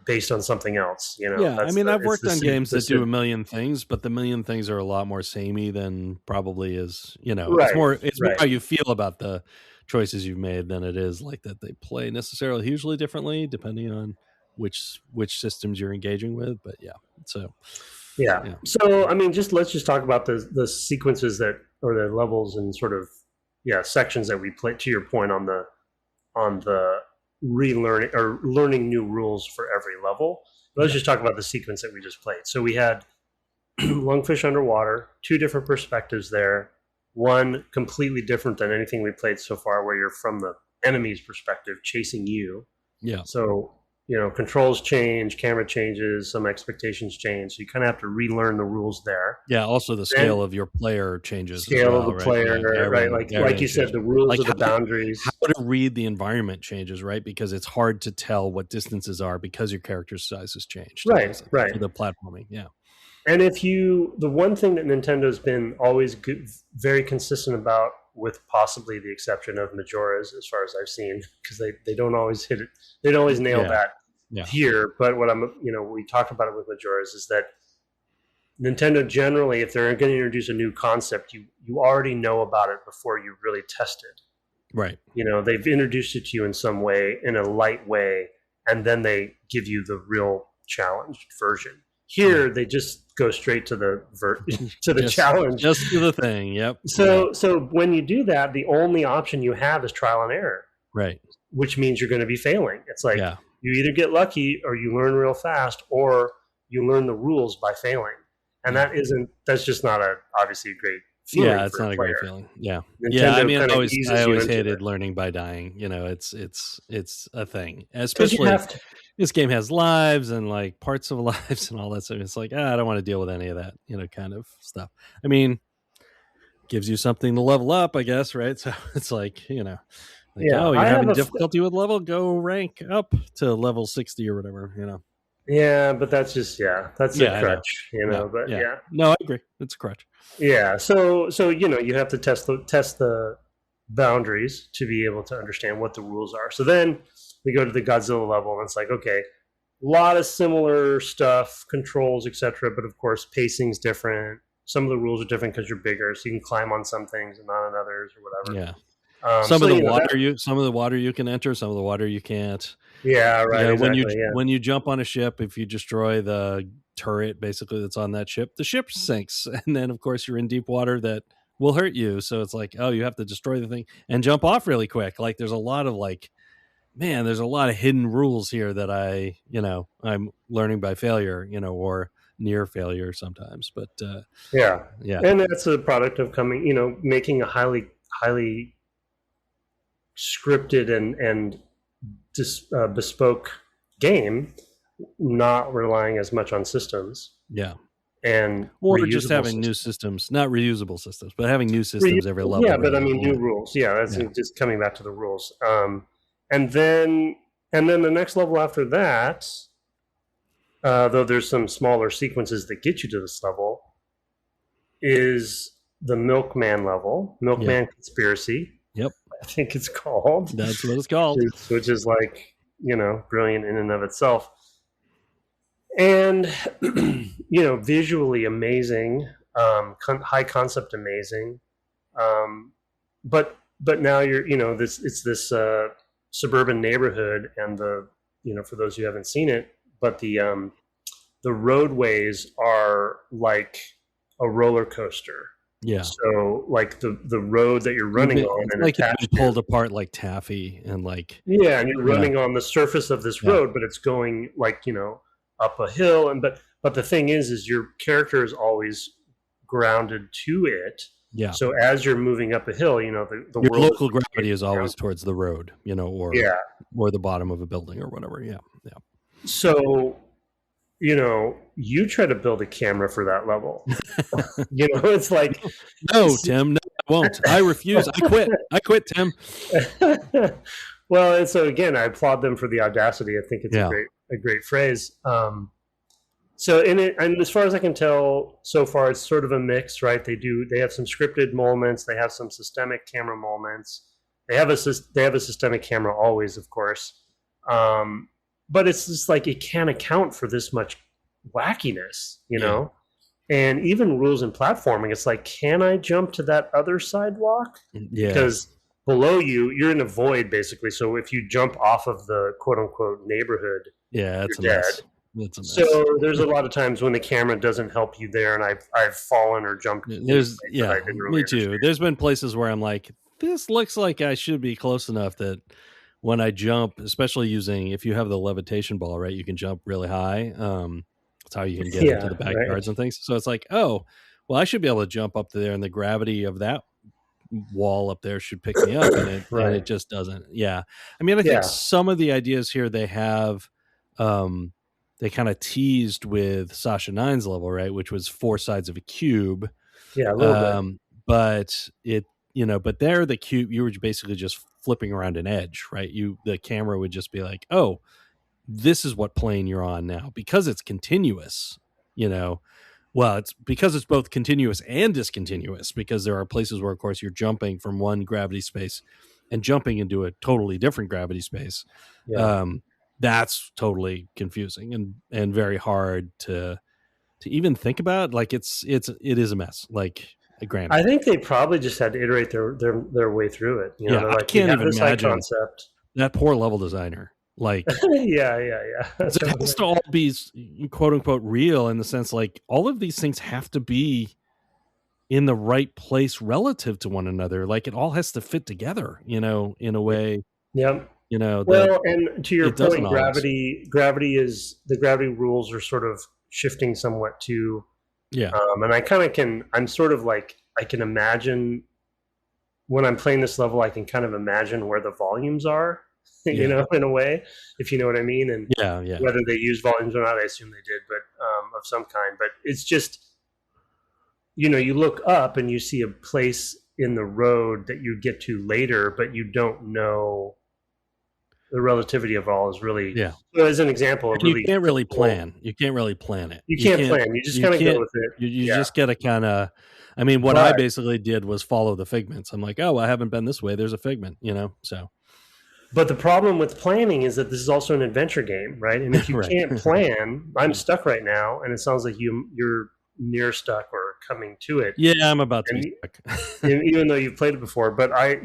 based on something else. I mean, I've worked on games that do a million things, but the million things are a lot more samey than probably is, it's more how you feel about the choices you've made than it is like that they play necessarily hugely differently depending on which systems you're engaging with. But so I mean, let's just talk about the sequences or the levels and sort of sections that we play, to your point on the relearning or learning new rules for every level. Let's just talk about the sequence that we just played. So we had Lungfish underwater, 2 different perspectives there, one completely different than anything we played so far, where you're from the enemy's perspective chasing you. Yeah. So controls change, camera changes, some expectations change. So you kind of have to relearn the rules there. Yeah, also the scale of your player changes as Scale well, of the right? player, Yeah, right? Like you said, the rules of the boundaries. How to read the environment changes, right? Because it's hard to tell what distances are because your character's size has changed. Right. For the platforming, yeah. And the one thing that Nintendo's been always very consistent about, with possibly the exception of Majora's, as far as I've seen, because they don't always hit it, they don't always nail that here. But what we talked about it with Majora's is that Nintendo generally, if they're going to introduce a new concept, you already know about it before you really test it. Right. They've introduced it to you in some way, in a light way, and then they give you the real challenged version. Here, they just go straight to the challenge, just to the thing. Yep. So when you do that, the only option you have is trial and error, right? Which means you're going to be failing. It's like you either get lucky, or you learn real fast, or you learn the rules by failing, and that's just not obviously a great feeling. Yeah, it's not a great feeling. Yeah, Nintendo I mean, I always hated it. learning by dying. It's a thing, especially. This game has lives and like parts of lives and all that stuff. It's like, I don't want to deal with any of that, kind of stuff. I mean, gives you something to level up, I guess, right? So it's like, oh, you're having difficulty with level, go rank up to level 60 or whatever, Yeah, but that's just that's a crutch, But no, I agree, it's a crutch. Yeah, so you have to test the boundaries to be able to understand what the rules are. So then we go to the Godzilla level, and it's like, okay, a lot of similar stuff, controls, etc. But of course, pacing's different. Some of the rules are different because you're bigger, so you can climb on some things and not on others, or whatever. Yeah. Some of the water you can enter, some of the water you can't. Yeah, right. Exactly, when you jump on a ship, if you destroy the turret basically that's on that ship, the ship sinks, and then of course you're in deep water that will hurt you. So it's like, oh, you have to destroy the thing and jump off really quick. Like there's a lot of there's a lot of hidden rules here that I'm learning by failure, or near failure sometimes. But yeah, and that's a product of making a highly scripted and bespoke game, not relying as much on systems. Yeah. And just having new systems, not reusable systems, but having new systems every level. Yeah, but I mean new rules. Yeah, that's just coming back to the rules. And then the next level after that, though there's some smaller sequences that get you to this level, is the Milkman level, Milkman Conspiracy. Yep. I think it's called. That's what it's called. Which is like, brilliant in and of itself. And, visually amazing, high concept amazing. But now you're, it's this suburban neighborhood, and for those who haven't seen it, but the roadways are like a roller coaster. Yeah. So like the road that you're running on, and like it's pulled apart like taffy, and like and you're running on the surface of this road, but it's going like up a hill, and but the thing is your character is always grounded to it. Yeah. So as you're moving up a hill, the your local gravity is always towards the road, or the bottom of a building or whatever. Yeah. Yeah. So, you try to build a camera for that level. It's like, no, Tim, no, I won't. I refuse. I quit, Tim. Well, and so again, I applaud them for the audacity. I think it's a great phrase. So and as far as I can tell, so far it's sort of a mix, right? They have some scripted moments, they have some systemic camera moments. They have a systemic camera always, of course. But it's just like it can't account for this much wackiness, know? And even rules in platforming, it's like, can I jump to that other sidewalk? Yeah. Because below you're in a void, basically. So if you jump off of the quote-unquote neighborhood, it's you're dead. It's a mess. So there's a lot of times when the camera doesn't help you there, and I've fallen or jumped. Me too. There's been places where I'm like, this looks like I should be close enough that when I jump, especially if you have the levitation ball, right, you can jump really high. That's how you can get into the backyards and things. So it's like, oh, well, I should be able to jump up there, and the gravity of that wall up there should pick me up, and it just doesn't. Yeah. I mean, I think some of the ideas here they have they kind of teased with Sasha 9's level, right, which was 4 sides of a cube. Yeah, a little bit. But it, but there the cube, you were basically just flipping around an edge, right? The camera would just be like, oh, this is what plane you're on now, because it's continuous. Well, it's because it's both continuous and discontinuous, because there are places where, of course, you're jumping from one gravity space and jumping into a totally different gravity space. Yeah. That's totally confusing and very hard to even think about. Like it is a mess. Like, granted, I think they probably just had to iterate their way through it. Yeah, they're like, I can't even imagine concept. that poor level designer. Like, yeah. It has to all be quote unquote real, in the sense, like, all of these things have to be in the right place relative to one another. Like, it all has to fit together, in a way. Yeah. Well, and to your point, gravity the gravity rules are sort of shifting somewhat too. Yeah. And I'm sort of like, I can imagine when I'm playing this level, I can kind of imagine where the volumes are. In a way, if you know what I mean. And whether they use volumes or not, I assume they did, but of some kind. But it's just, you look up and you see a place in the road that you get to later, but you don't know the relativity of all is really. Yeah. So as an example, you can't really plan. You can't really plan it. You can't plan. You just kind of go with it. You just got to kind of. I mean, what I basically did was follow the figments. I'm like, oh, I haven't been this way. There's a figment, so. But the problem with planning is that this is also an adventure game, right? And if you can't plan, I'm stuck right now, and it sounds like you're near stuck or coming to it. Yeah, I'm about to be stuck. Even though you've played it before, but I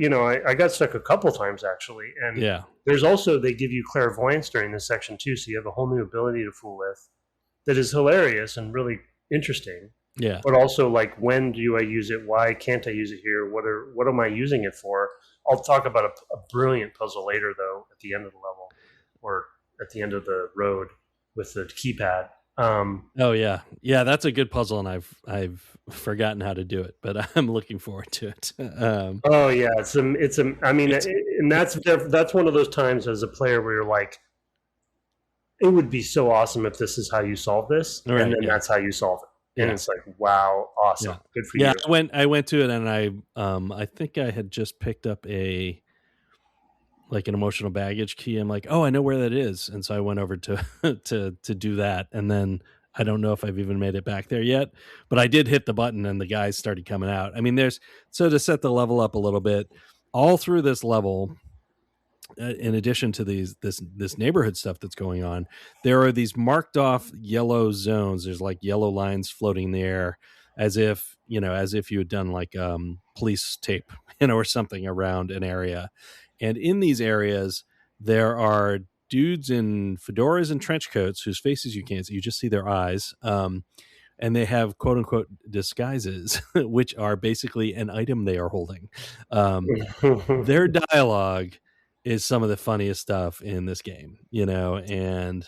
got stuck a couple times actually. And there's also, they give you clairvoyance during this section too, so you have a whole new ability to fool with that is hilarious and really interesting. Yeah. But also, like, when do I use it? Why can't I use it here? What am I using it for? I'll talk about a brilliant puzzle later, though, at the end of the level or at the end of the road with the keypad. Oh yeah, that's a good puzzle, and I've forgotten how to do it, but I'm looking forward to it. Oh yeah, and that's one of those times as a player where you're like, it would be so awesome if this is how you solve this, right, and then that's how you solve it. And it's like, wow, awesome, good for you. Yeah, I went to it, and I think I had just picked up an emotional baggage key. I'm like, oh, I know where that is, and so I went over to to do that, and then I don't know if I've even made it back there yet, but I did hit the button, and the guys started coming out. I mean, so to set the level up a little bit, all through this level, in addition to this neighborhood stuff that's going on, there are these marked off yellow zones. There's like yellow lines floating in the air, as if you had done like police tape, or something around an area. And in these areas, there are dudes in fedoras and trench coats whose faces you can't see. You just see their eyes. And they have quote unquote disguises, which are basically an item they are holding. Their dialogue is some of the funniest stuff in this game, and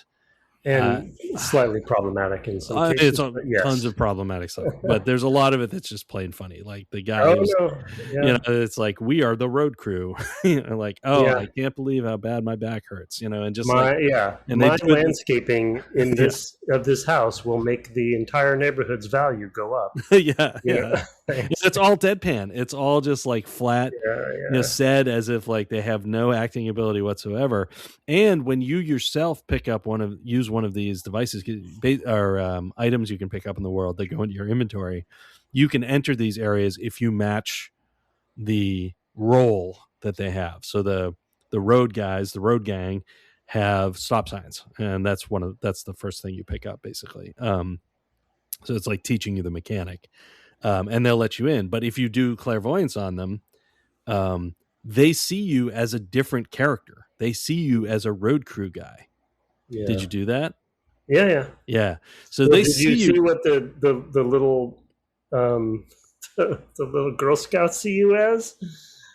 slightly problematic in some cases. It's tons of problematic stuff, but there's a lot of it that's just plain funny. Like the guy, it's like, we are the road crew. Like, I can't believe how bad my back hurts. And just my landscaping in this house will make the entire neighborhood's value go up. It's all deadpan. It's all just like flat, said as if like they have no acting ability whatsoever. And when you yourself use one of these devices or items you can pick up in the world that go into your inventory, you can enter these areas if you match the role that they have. So the road guys, the road gang, have stop signs, and that's the first thing you pick up, basically. So it's like teaching you the mechanic, and they'll let you in. But if you do clairvoyance on them, they see you as a different character. They see you as a road crew guy. Yeah. Did you do that? Yeah. So they see you. See what the little the little Girl Scouts see you as?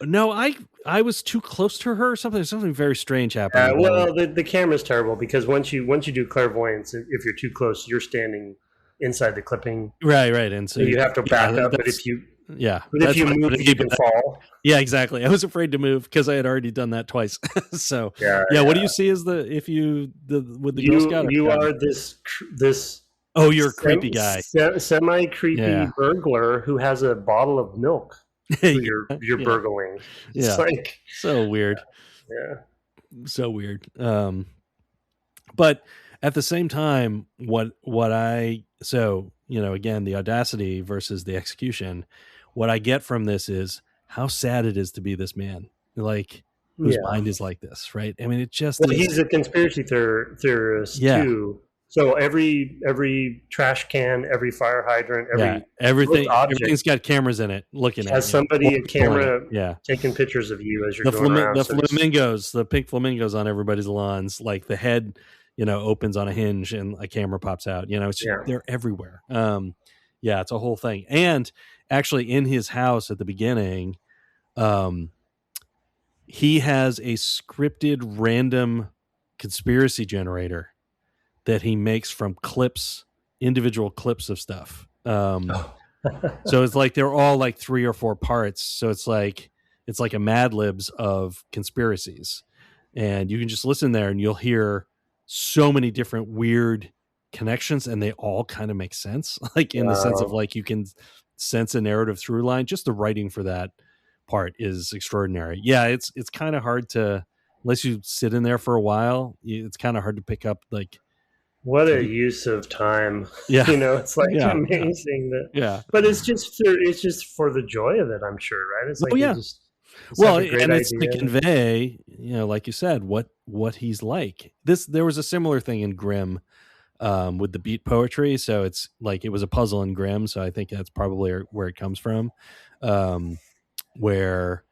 No, I was too close to her or something. Something very strange happened. Well, the camera's terrible, because once you do clairvoyance, if you're too close, you're standing inside the clipping. Right. And so you have to back up. But Yeah. But if you move, you can fall. Yeah, exactly. I was afraid to move because I had already done that twice. So yeah. What do you see as with the Girl Scout? You are this. Oh, you're a creepy guy. Semi creepy burglar who has a bottle of milk. You're burgling. It's like so weird. Yeah. So weird. But at the same time, again, the audacity versus the execution, what I get from this is how sad it is to be this man, like whose mind is like this, right? I mean, it just he's a conspiracy theorist too. So every trash can, every fire hydrant, everything's got cameras in it looking at you. Has somebody a camera taking pictures of you as you're going around. The pink flamingos on everybody's lawns, like the head, opens on a hinge and a camera pops out. They're everywhere. It's a whole thing. And actually in his house at the beginning, he has a scripted random conspiracy generator that he makes from individual clips of stuff. So it's like they're all like 3 or 4 parts. So it's like a mad-libs of conspiracies, and you can just listen there and you'll hear so many different weird connections, and they all kind of make sense, like in the sense of like you can sense a narrative through line. Just the writing for that part is extraordinary. It's kind of hard to, unless you sit in there for a while, it's kind of hard to pick up like what a use of time. It's like amazing but it's just for the joy of it, I'm sure, right? It's like it's to convey, like you said, what he's like. There was a similar thing in Grimm with the beat poetry, so it's like it was a puzzle in Grimm, so I think that's probably where it comes from, where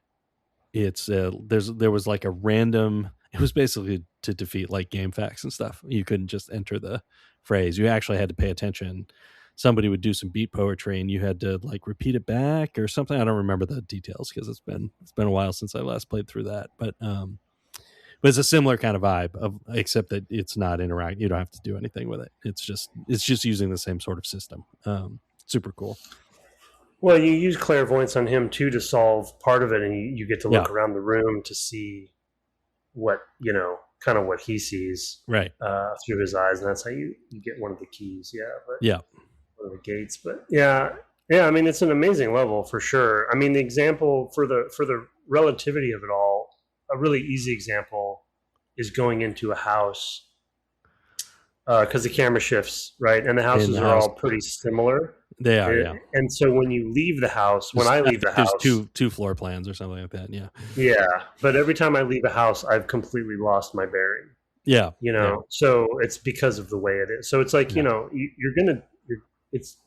it's there was like a random, it was basically to defeat like game facts and stuff. You couldn't just enter the phrase, you actually had to pay attention. Somebody would do some beat poetry and you had to like repeat it back or something. I don't remember the details because it's been a while since I last played through that, but it's a similar kind of vibe except that it's not interactive. You don't have to do anything with it. It's just using the same sort of system. Super cool. Well, you use clairvoyance on him too to solve part of it, and you get to look around the room to see what kind of what he sees through his eyes, and that's how you get one of the keys. One of the gates. But I mean, it's an amazing level for sure. I mean, the example for the relativity of it all, a really easy example is going into a house because the camera shifts, right? And the houses are all pretty similar. They are, And so when you leave the house, I leave the house, two floor plans or something like that. Yeah. But every time I leave a house, I've completely lost my bearing. Yeah. So it's because of the way it is. So it's like, it's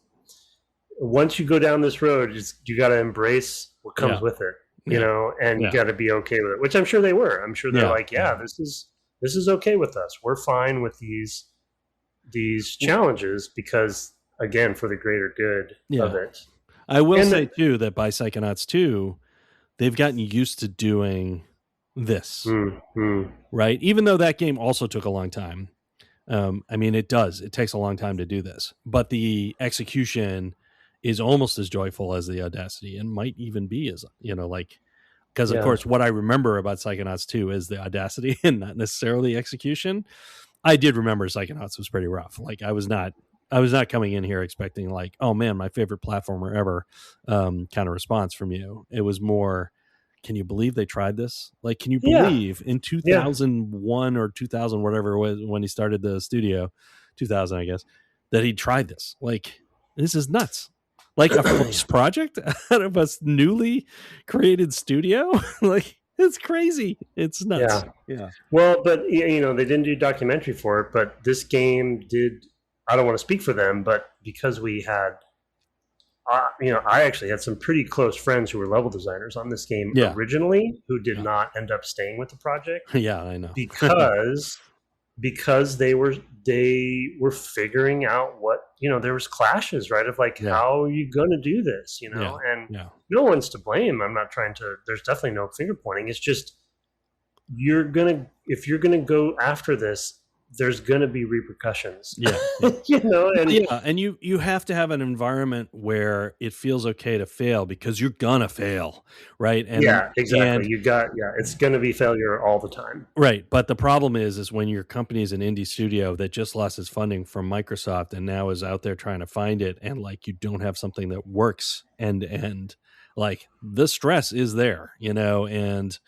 once you go down this road, you got to embrace what comes with it, and you got to be okay with it, which I'm sure they were. I'm sure they're like, this is okay with us. We're fine with these challenges because, again, for the greater good of it. I will say too that by Psychonauts 2, they've gotten used to doing this, right? Even though that game also took a long time. I mean, it takes a long time to do this, but the execution is almost as joyful as the audacity, and might even be as, because of course what I remember about Psychonauts 2 is the audacity and not necessarily the execution. I did remember Psychonauts was pretty rough. Like I was not coming in here expecting like, oh man, my favorite platformer ever kind of response from you. It was more, can you believe they tried this? Like, can you believe in 2001 or 2000, whatever it was when he started the studio, 2000, I guess, that he tried this? Like, this is nuts. Like a first project out of a newly created studio? Like, it's crazy. It's nuts. Yeah. Well, but they didn't do a documentary for it, but this game did. I don't want to speak for them, but because we had, I actually had some pretty close friends who were level designers on this game originally, who did not end up staying with the project. Yeah, I know. because they were figuring out what, there was clashes, right? Of like, how are you going to do this, and no one's to blame. I'm not trying to, there's definitely no finger pointing. It's just, if you're going to go after this, there's going to be repercussions. Yeah. And you have to have an environment where it feels okay to fail, because you're gonna fail, right? And exactly. It's going to be failure all the time, right? But the problem is when your company is an indie studio that just lost its funding from Microsoft and now is out there trying to find it, and like you don't have something that works end to end, like the stress is there, and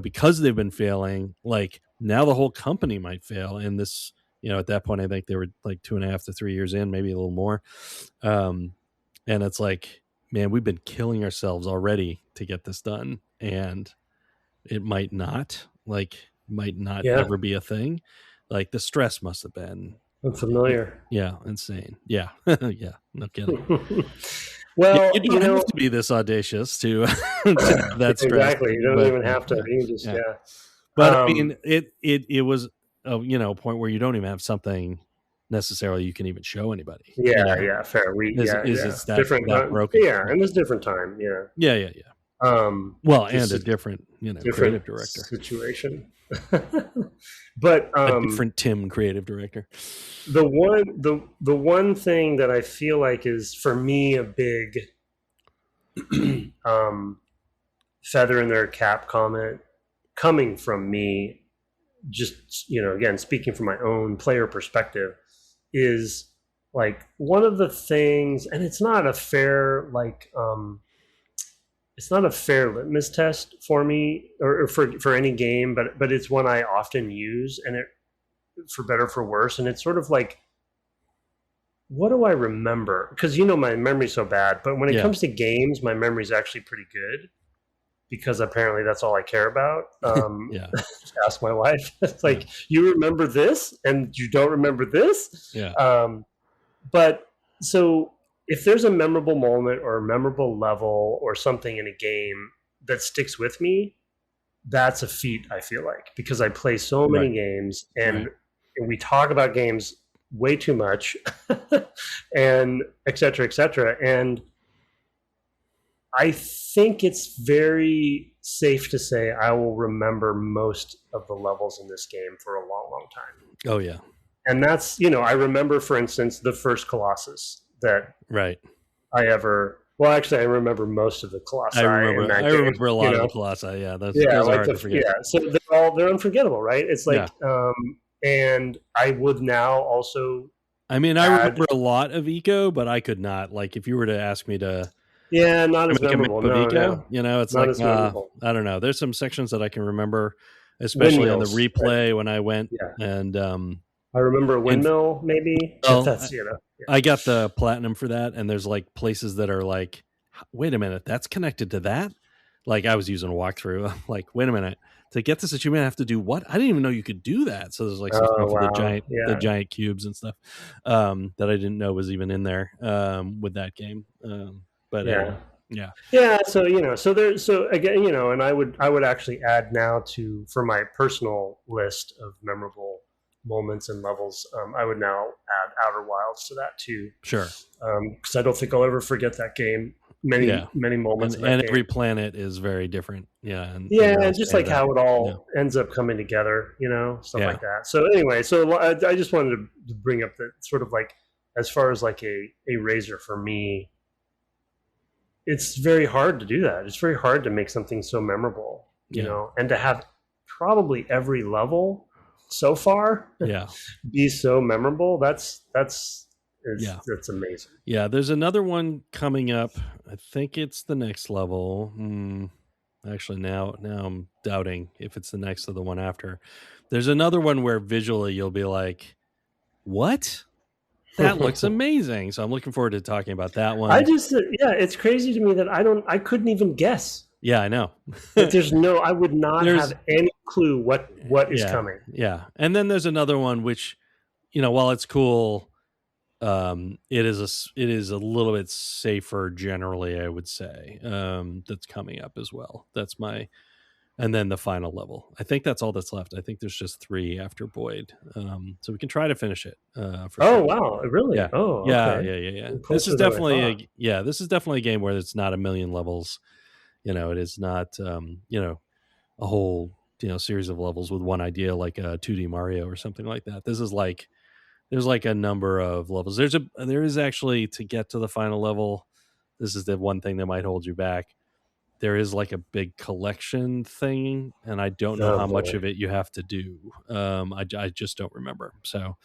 because they've been failing, like now the whole company might fail. And this, at that point, I think they were like 2.5 to 3 years in, maybe a little more. And it's like, man, we've been killing ourselves already to get this done. And it might not ever be a thing. Like the stress must have been unfamiliar. Yeah. Insane. Yeah. Yeah. No kidding. Well, you don't have to be this audacious to that stress. Exactly. You don't even have to. You can just But I mean, it was a point where you don't even have something necessarily you can even show anybody. Yeah, fair. It's that different, broken. Yeah, and it's different time. Yeah. Well, and a different creative director situation. But a different Tim creative director. The one thing that I feel like is for me a big feather in their cap comment coming from me, just again speaking from my own player perspective, is like one of the things, and it's not a fair litmus test for me or for any game, but it's one I often use, and it, for better or for worse, and it's sort of like, what do I remember? Because my memory's so bad, but when it comes to games, my memory's actually pretty good, because apparently that's all I care about. Just ask my wife. It's like, you remember this and you don't remember this. But so if there's a memorable moment or a memorable level or something in a game that sticks with me, that's a feat, I feel like, because I play so many games, and we talk about games way too much, and et cetera, and I think it's very safe to say I will remember most of the levels in this game for a long, long time. Oh yeah. And that's, I remember, for instance, the first Colossus that I remember most of the Colossi. I remember a lot of the Colossi. Yeah. Those are hard to forget. Yeah. So they're unforgettable, right? It's like, and I would now also, I remember a lot of Eco, but I could not, like, if you were to ask me to, not as memorable. No. It's not like, I don't know. There's some sections that I can remember, especially on the replay when I went, and I remember a windmill, maybe. That's I got the platinum for that, and there's like places that are like, wait a minute, that's connected to that. Like I was using a walkthrough. I'm like, wait a minute, to get this achievement, I have to do what? I didn't even know you could do that. So there's like some stuff for the giant cubes and stuff that I didn't know was even in there with that game. But So again, and I would actually add now for my personal list of memorable moments and levels, I would now add Outer Wilds to that too. Sure. Because I don't think I'll ever forget that game. Many moments, and every planet is very different. And just like how it all ends up coming together, stuff like that. So anyway, I just wanted to bring up that sort of like, as far as like a razor for me, it's very hard to do that. It's very hard to make something so memorable, and to have probably every level so far be so memorable. That's amazing. Yeah, there's another one coming up. I think it's the next level. Actually, now I'm doubting if it's the next or the one after. There's another one where visually you'll be like, what? That looks amazing. So I'm looking forward to talking about that one. It's crazy to me that I couldn't even guess. Yeah, I know. I would not have any clue what is coming. Yeah. And then there's another one which, while it's cool, it is a little bit safer generally, I would say. That's coming up as well. And then the final level. I think that's all that's left. I think there's just 3 after Boyd. So we can try to finish it. Sure. Wow, really? Yeah. Oh, okay. Yeah. This is definitely a game where it's not a million levels. It is not a whole series of levels with one idea, like a 2D Mario or something like that. This is like there's like a number of levels. There is actually, to get to the final level. This is the one thing that might hold you back. There is like a big collection thing, and I don't know how much of it you have to do. I just don't remember. So,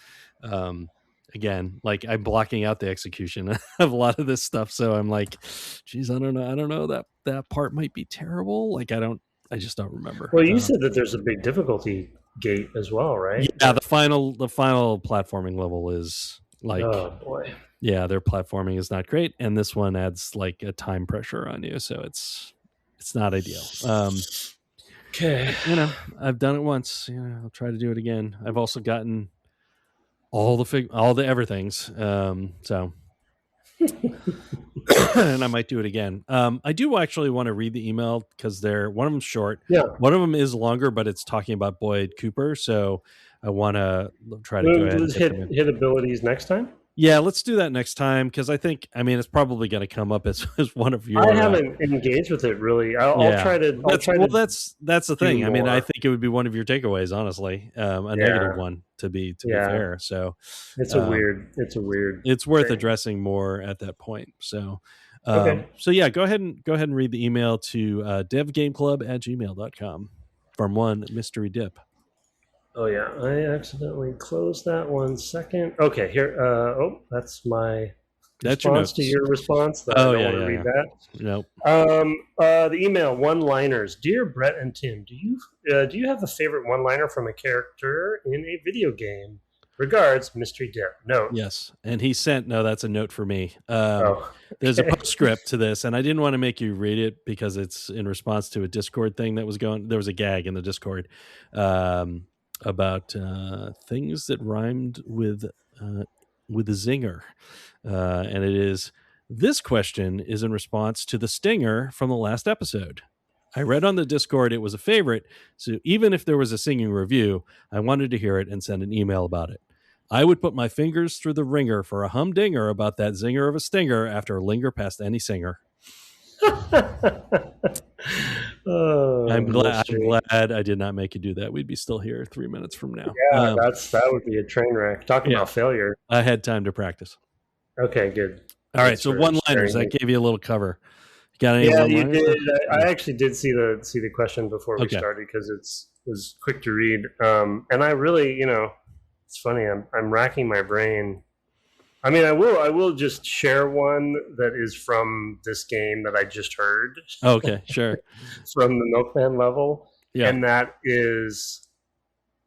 again, like I'm blocking out the execution of a lot of this stuff. So I'm like, geez, I don't know. I don't know, that part might be terrible. Like I just don't remember. Well, you said that there's a big difficulty gate as well, right? Yeah, the final platforming level is like, oh boy. Yeah, their platforming is not great, and this one adds like a time pressure on you, so it's not ideal. Okay. I've done it once. I'll try to do it again. I've also gotten all the everythings. So and I might do it again. I do actually want to read the email because one of them's short. Yeah. One of them is longer, but it's talking about Boyd Cooper. So I want to try to go ahead and hit abilities next time. Yeah, let's do that next time because it's probably going to come up as one of your. I haven't engaged with it really. I'll try to. That's the thing. I think it would be one of your takeaways, honestly, a negative one to be fair. So it's weird. It's worth addressing more at that point. So, okay. So yeah, go ahead and read the email to devgameclub@gmail.com from one mystery dip. Oh yeah, I accidentally closed that 1 second. Okay, here. That's my response to your response. I don't want to read that. Nope. The email one-liners. Dear Brett and Tim, do you have a favorite one-liner from a character in a video game? Regards, Mystery Dip. Note. Yes, and he sent. No, that's a note for me. There's a postscript to this, and I didn't want to make you read it because it's in response to a Discord thing that was going. There was a gag in the Discord. About things that rhymed with a zinger, and it is, this question is in response to the stinger from the last episode. I read on the Discord it was a favorite, so even if there was a singing review, I wanted to hear it and send an email about it. I would put my fingers through the ringer for a humdinger about that zinger of a stinger after a linger past any singer. I'm glad I did not make you do that. We'd be still here 3 minutes from now. Yeah, that would be a train wreck. Talking about failure. I had time to practice. Okay, good. All right, so one-liners. I gave you a little cover. Got any? Yeah, you did. I actually did see the question before we started because it was quick to read. And I really, it's funny. I'm racking my brain. I will just share one that is from this game that I just heard. Okay, sure. From the Milkman level. Yeah. And that is,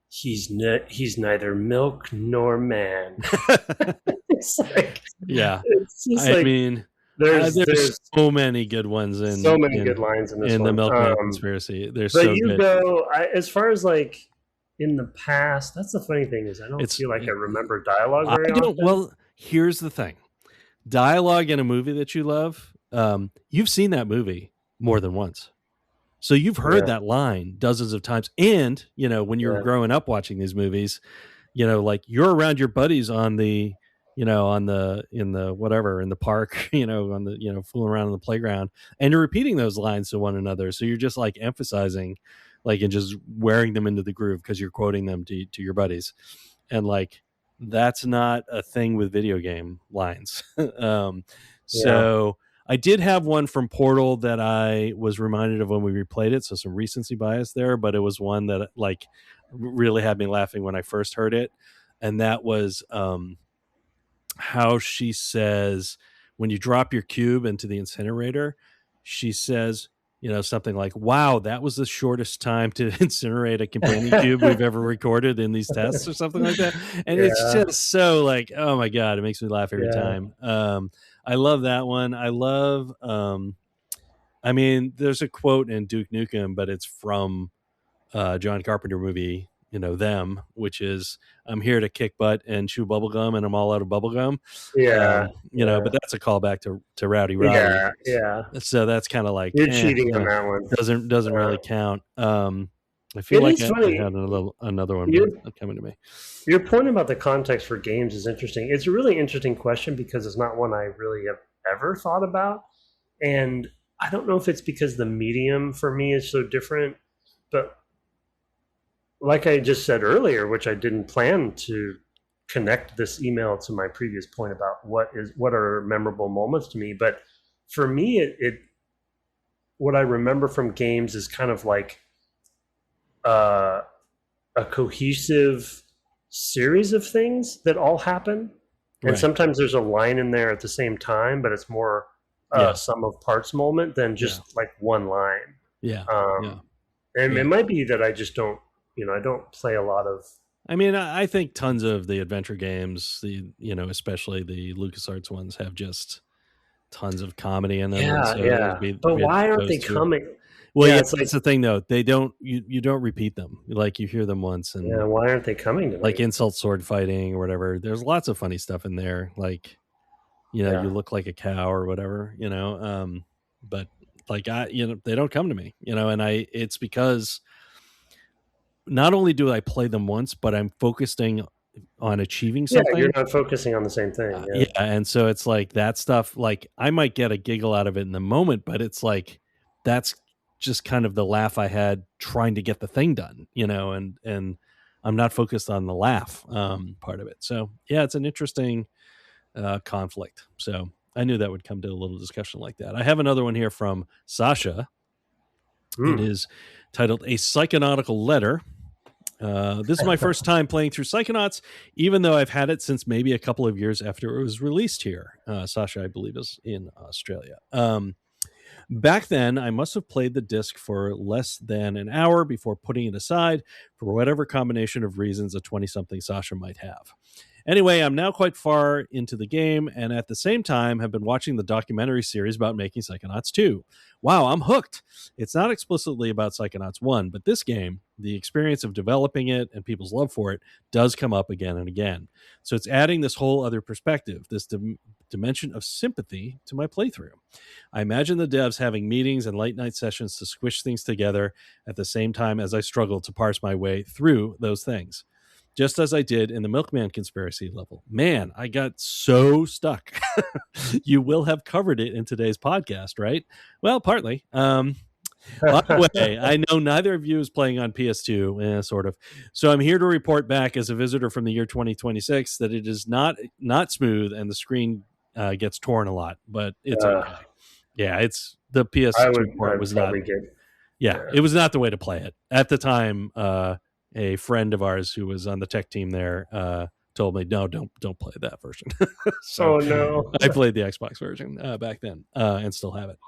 he's neither milk nor man. It's like, yeah. It's just there's so many good ones good lines in this in one. the Milkman Conspiracy. They're but so you good. go as far as like in the past. That's the funny thing is I don't feel like I remember dialogue very often. Well, here's the thing: dialogue in a movie that you love. You've seen that movie more than once, so you've heard that line dozens of times. And when you're growing up watching these movies, like you're around your buddies on the. In the park, on the, fooling around on the playground, and you're repeating those lines to one another. So you're just like emphasizing, like, and just wearing them into the groove because you're quoting them to your buddies. And like, that's not a thing with video game lines. So I did have one from Portal that I was reminded of when we replayed it. So some recency bias there, but it was one that like really had me laughing when I first heard it. And that was, how she says when you drop your cube into the incinerator, she says, something like, wow, that was the shortest time to incinerate a companion cube we've ever recorded in these tests, or something like that. And it's just so like, oh my God, it makes me laugh every time. I love that one. I love, there's a quote in Duke Nukem, but it's from John Carpenter movie, Them, which is, I'm here to kick butt and chew bubblegum and I'm all out of bubblegum. But that's a callback to Rowdy Roddy. Yeah. So that's kind of like, you're cheating on that one. Doesn't really count. I feel like I had another one coming to me. Your point about the context for games is interesting. It's a really interesting question because it's not one I really have ever thought about. And I don't know if it's because the medium for me is so different, but like I just said earlier, which I didn't plan to connect this email to my previous point about what are memorable moments to me. But for me, it what I remember from games is kind of like uh, a cohesive series of things that all happen. And Right. sometimes there's a line in there at the same time, but it's more sum of parts moment than just like one line. Yeah. And it might be that I just don't, I don't play a lot of. I mean, I think tons of the adventure games, especially the LucasArts ones, have just tons of comedy in them. Yeah. But why aren't they coming? Well, it's that's the thing, though. They don't. You don't repeat them. Like, you hear them once, and why aren't they coming to me? Like insult sword fighting or whatever. There's lots of funny stuff in there. Like, you look like a cow or whatever. But like they don't come to me. And it's because not only do I play them once, but I'm focusing on achieving something. You're not focusing on the same thing. And so it's like that stuff. Like, I might get a giggle out of it in the moment, but it's like that's just kind of the laugh I had trying to get the thing done. And I'm not focused on the laugh part of it. So yeah, it's an interesting conflict. So I knew that would come to a little discussion like that. I have another one here from Sasha. It is titled A Psychonautical Letter. This is my first time playing through Psychonauts, even though I've had it since maybe a couple of years after it was released here. Sasha, I believe, is in Australia. Back then, I must have played the disc for less than an hour before putting it aside for whatever combination of reasons a 20-something Sasha might have. Anyway, I'm now quite far into the game, and at the same time have been watching the documentary series about making Psychonauts 2. Wow, I'm hooked. It's not explicitly about Psychonauts 1, but this game, the experience of developing it and people's love for it, does come up again and again. So it's adding this whole other perspective, this dimension of sympathy to my playthrough. I imagine the devs having meetings and late night sessions to squish things together at the same time as I struggle to parse my way through those things. Just as I did in the Milkman Conspiracy level. Man, I got so stuck. You will have covered it in today's podcast, right? Well, partly. By the way, I know neither of you is playing on PS2, sort of. So I'm here to report back as a visitor from the year 2026 that it is not smooth and the screen gets torn a lot, but it's okay. Yeah, it's the PS2 port was not. It was not the way to play it at the time. A friend of ours who was on the tech team there told me, no, don't play that version. So no. I played the Xbox version back then and still have it,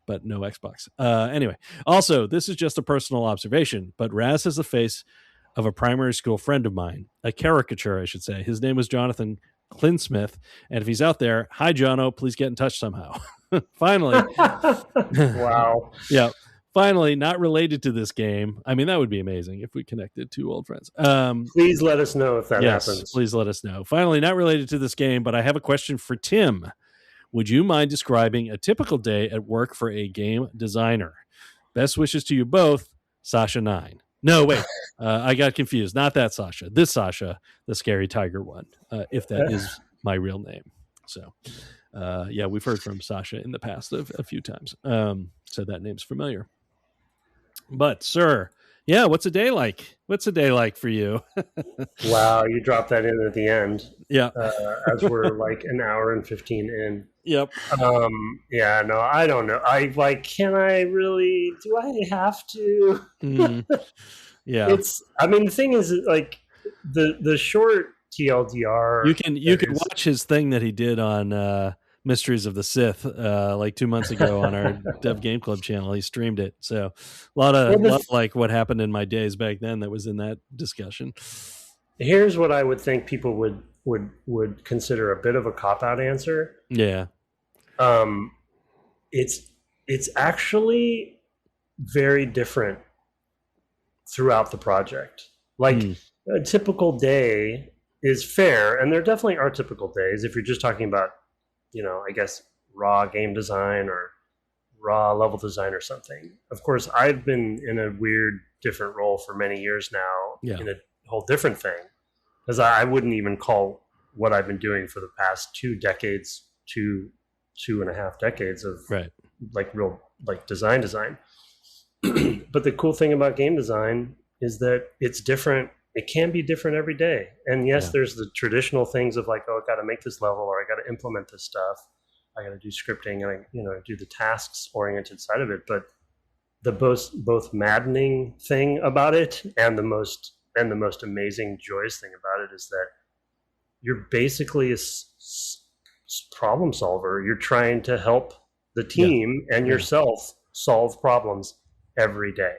but no Xbox. Anyway, also, this is just a personal observation, but Raz has the face of a primary school friend of mine, a caricature, I should say. His name was Jonathan Clinsmith, and if he's out there, hi, Jono, please get in touch somehow. Finally. Wow. Yeah. Finally, not related to this game. I mean, that would be amazing if we connected two old friends. Please let us know if that happens. Please let us know. Finally, not related to this game, but I have a question for Tim. Would you mind describing a typical day at work for a game designer? Best wishes to you both, Sasha 9. No, wait. I got confused. Not that Sasha. This Sasha, the scary tiger one, if that is my real name. So, we've heard from Sasha in the past a few times. So that name's familiar. But, sir, what's a day like? What's a day like for you? Wow, you dropped that in at the end. Yeah. As we're like an hour and 15 in. Yep. No, I don't know. Can I really, do I have to? Yeah. The thing is, like, the short TLDR. You can watch his thing that he did on Mysteries of the Sith like 2 months ago on our Dev Game Club channel. He streamed it. So a lot of like what happened in my days back then that was in that discussion. Here's what I would think people would consider a bit of a cop-out answer. Yeah. It's actually very different throughout the project. Like a typical day is fair, and there definitely are typical days if you're just talking about, I guess, raw game design or raw level design or something. Of course, I've been in a weird, different role for many years now in a whole different thing. Because I wouldn't even call what I've been doing for the past 2 decades, two and a half decades of like real like design. But the cool thing about game design is that it's different. It can be different every day. And yes, Yeah. there's the traditional things of like, oh, I got to make this level, or I got to implement this stuff. I got to do scripting, and do the tasks oriented side of it. But the both maddening thing about it and the most amazing joyous thing about it is that you're basically a problem solver. You're trying to help the team and yourself solve problems every day.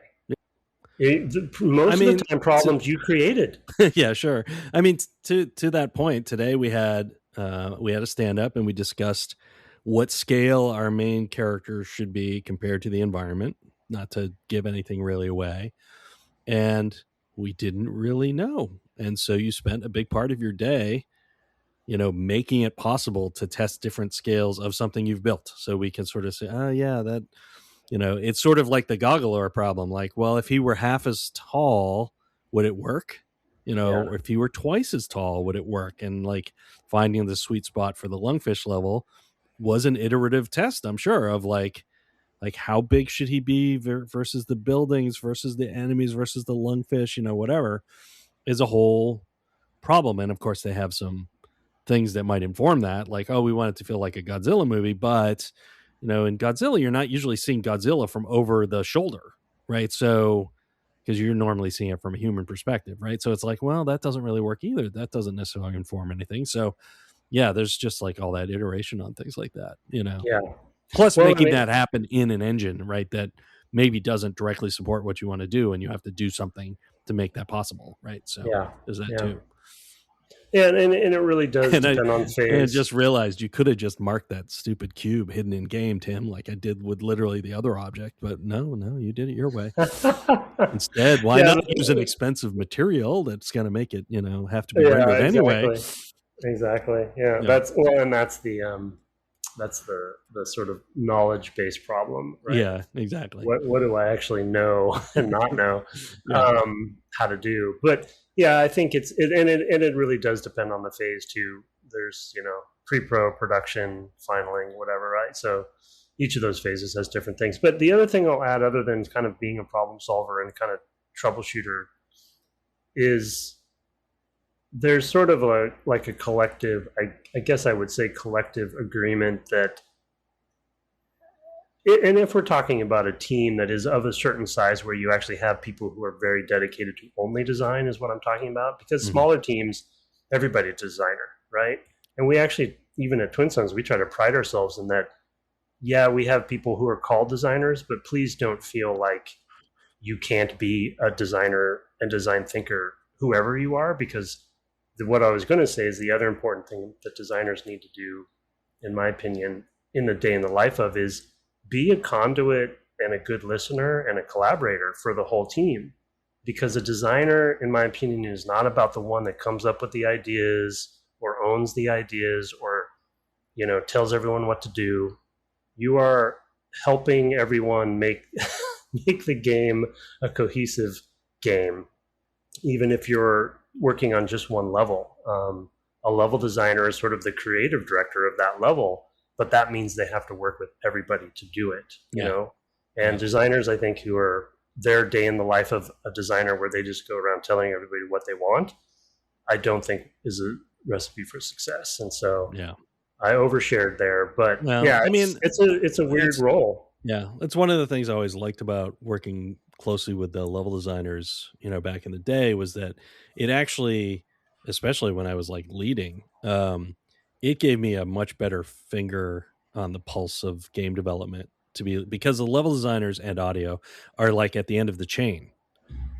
Most of the time, problems you created. Yeah, sure. I mean, to that point, today we had a stand up and we discussed what scale our main character should be compared to the environment, not to give anything really away. And we didn't really know. And so you spent a big part of your day, making it possible to test different scales of something you've built. So we can sort of say, oh yeah, that, it's sort of like the Goggler problem. Like, well, if he were half as tall, would it work? Or if he were twice as tall, would it work? And like finding the sweet spot for the Lungfish level was an iterative test, I'm sure, of like how big should he be versus the buildings versus the enemies versus the Lungfish, whatever, is a whole problem. And of course they have some things that might inform that, like, oh, we want it to feel like a Godzilla movie, but in Godzilla you're not usually seeing Godzilla from over the shoulder, right? So because you're normally seeing it from a human perspective, right? So it's like, well, that doesn't really work either. That doesn't necessarily inform anything. So yeah, there's just like all that iteration on things like that, Yeah. Plus making that happen in an engine, right, that maybe doesn't directly support what you want to do, and you have to do something to make that possible, right? So there's that too. Yeah, and it really does depend on phase. And I just realized you could have just marked that stupid cube hidden in game, Tim, like I did with literally the other object, but no, you did it your way. Instead, why not use an expensive material that's going to make it, have to be rendered anyway? Exactly. Yeah, that's the sort of knowledge-based problem, right? Yeah, exactly. What do I actually know and not know how to do? But yeah, I think it really does depend on the phase too. There's pre-pro, production, finaling, whatever, right? So each of those phases has different things. But the other thing I'll add, other than kind of being a problem solver and kind of troubleshooter, is there's sort of a collective, I guess I would say collective agreement that, and if we're talking about a team that is of a certain size where you actually have people who are very dedicated to only design is what I'm talking about, because smaller teams, everybody's a designer, right? And we actually, even at Twin Suns, we try to pride ourselves in that, yeah, we have people who are called designers, but please don't feel like you can't be a designer and design thinker, whoever you are, because what I was going to say is the other important thing that designers need to do, in my opinion, in the day in the life of, is be a conduit and a good listener and a collaborator for the whole team. Because a designer, in my opinion, is not about the one that comes up with the ideas or owns the ideas or, tells everyone what to do. You are helping everyone make the game a cohesive game, even if you're working on just one level. A level designer is sort of the creative director of that level, but that means they have to work with everybody to do it, you know? And designers, I think, who are their day in the life of a designer where they just go around telling everybody what they want, I don't think is a recipe for success. And so I overshared there, but I mean, it's a weird role. Yeah. It's one of the things I always liked about working closely with the level designers, back in the day, was that it actually, especially when I was like leading, it gave me a much better finger on the pulse of game development, because the level designers and audio are like at the end of the chain,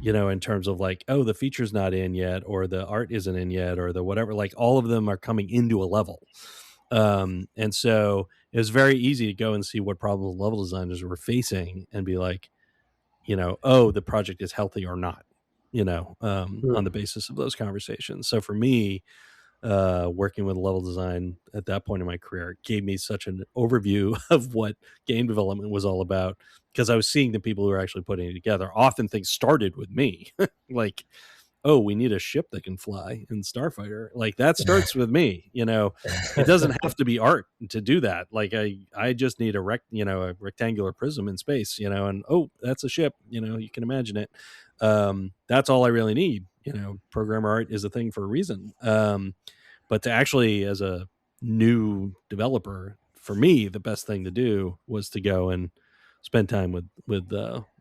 in terms of like, oh, the feature's not in yet, or the art isn't in yet, or the whatever, like all of them are coming into a level. And so it was very easy to go and see what problems level designers were facing and be like, oh, the project is healthy or not, on the basis of those conversations. So for me, working with level design at that point in my career gave me such an overview of what game development was all about, because I was seeing the people who were actually putting it together. Often things started with me, like, oh, we need a ship that can fly in Starfighter. Like that starts with me, it doesn't have to be art to do that. Like I just need a rectangular prism in space, and oh, that's a ship, you can imagine it. That's all I really need. Programmer art is a thing for a reason. But to actually, as a new developer, for me, the best thing to do was to go and spend time with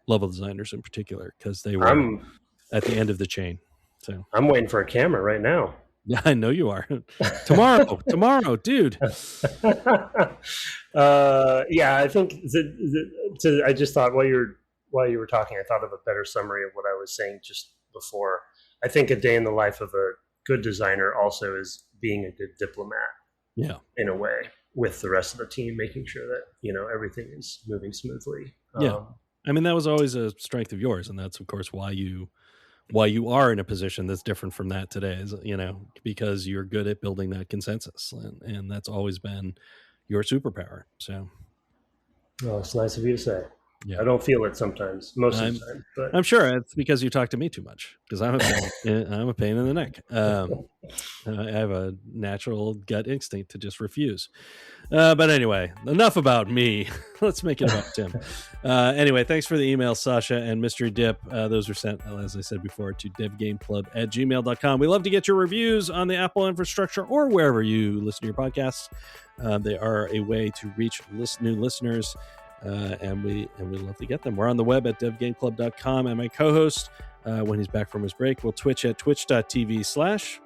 level designers in particular, because they were at the end of the chain. So I'm waiting for a camera right now. Yeah, I know you are. tomorrow, dude. Yeah, I think I just thought while you were talking, I thought of a better summary of what I was saying just before. I think a day in the life of a good designer also is being a good diplomat. Yeah, in a way, with the rest of the team, making sure that everything is moving smoothly. Yeah, I mean that was always a strength of yours, and that's of course why you are in a position that's different from that today, is because you're good at building that consensus, and that's always been your superpower. So, oh, it's nice of you to say. Yeah. I don't feel it sometimes, most of the time. But I'm sure it's because you talk to me too much, because I'm a pain in the neck. I have a natural gut instinct to just refuse. But anyway, enough about me. Let's make it about Tim. Anyway, thanks for the email, Sasha and Mystery Dip. Those were sent, as I said before, to devgameclub@gmail.com. We love to get your reviews on the Apple infrastructure or wherever you listen to your podcasts. They are a way to reach new listeners. And we love to get them. We're on the web at devgameclub.com, and my co-host, when he's back from his break, will Twitch at twitch.tv/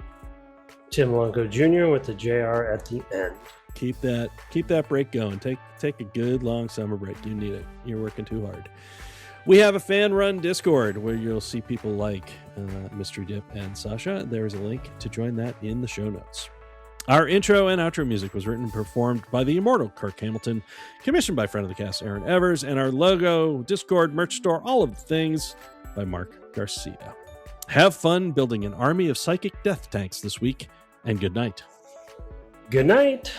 Tim Longo Jr. with the JR at the end. Keep that break going. Take a good long summer break. You need it. You're working too hard. We have a fan-run Discord where you'll see people like Mystery Dip and Sasha. There's a link to join that in the show notes. Our intro and outro music was written and performed by the immortal Kirk Hamilton, commissioned by friend of the cast Aaron Evers, and our logo, Discord, merch store, all of the things by Mark Garcia. Have fun building an army of psychic death tanks this week, and good night. Good night.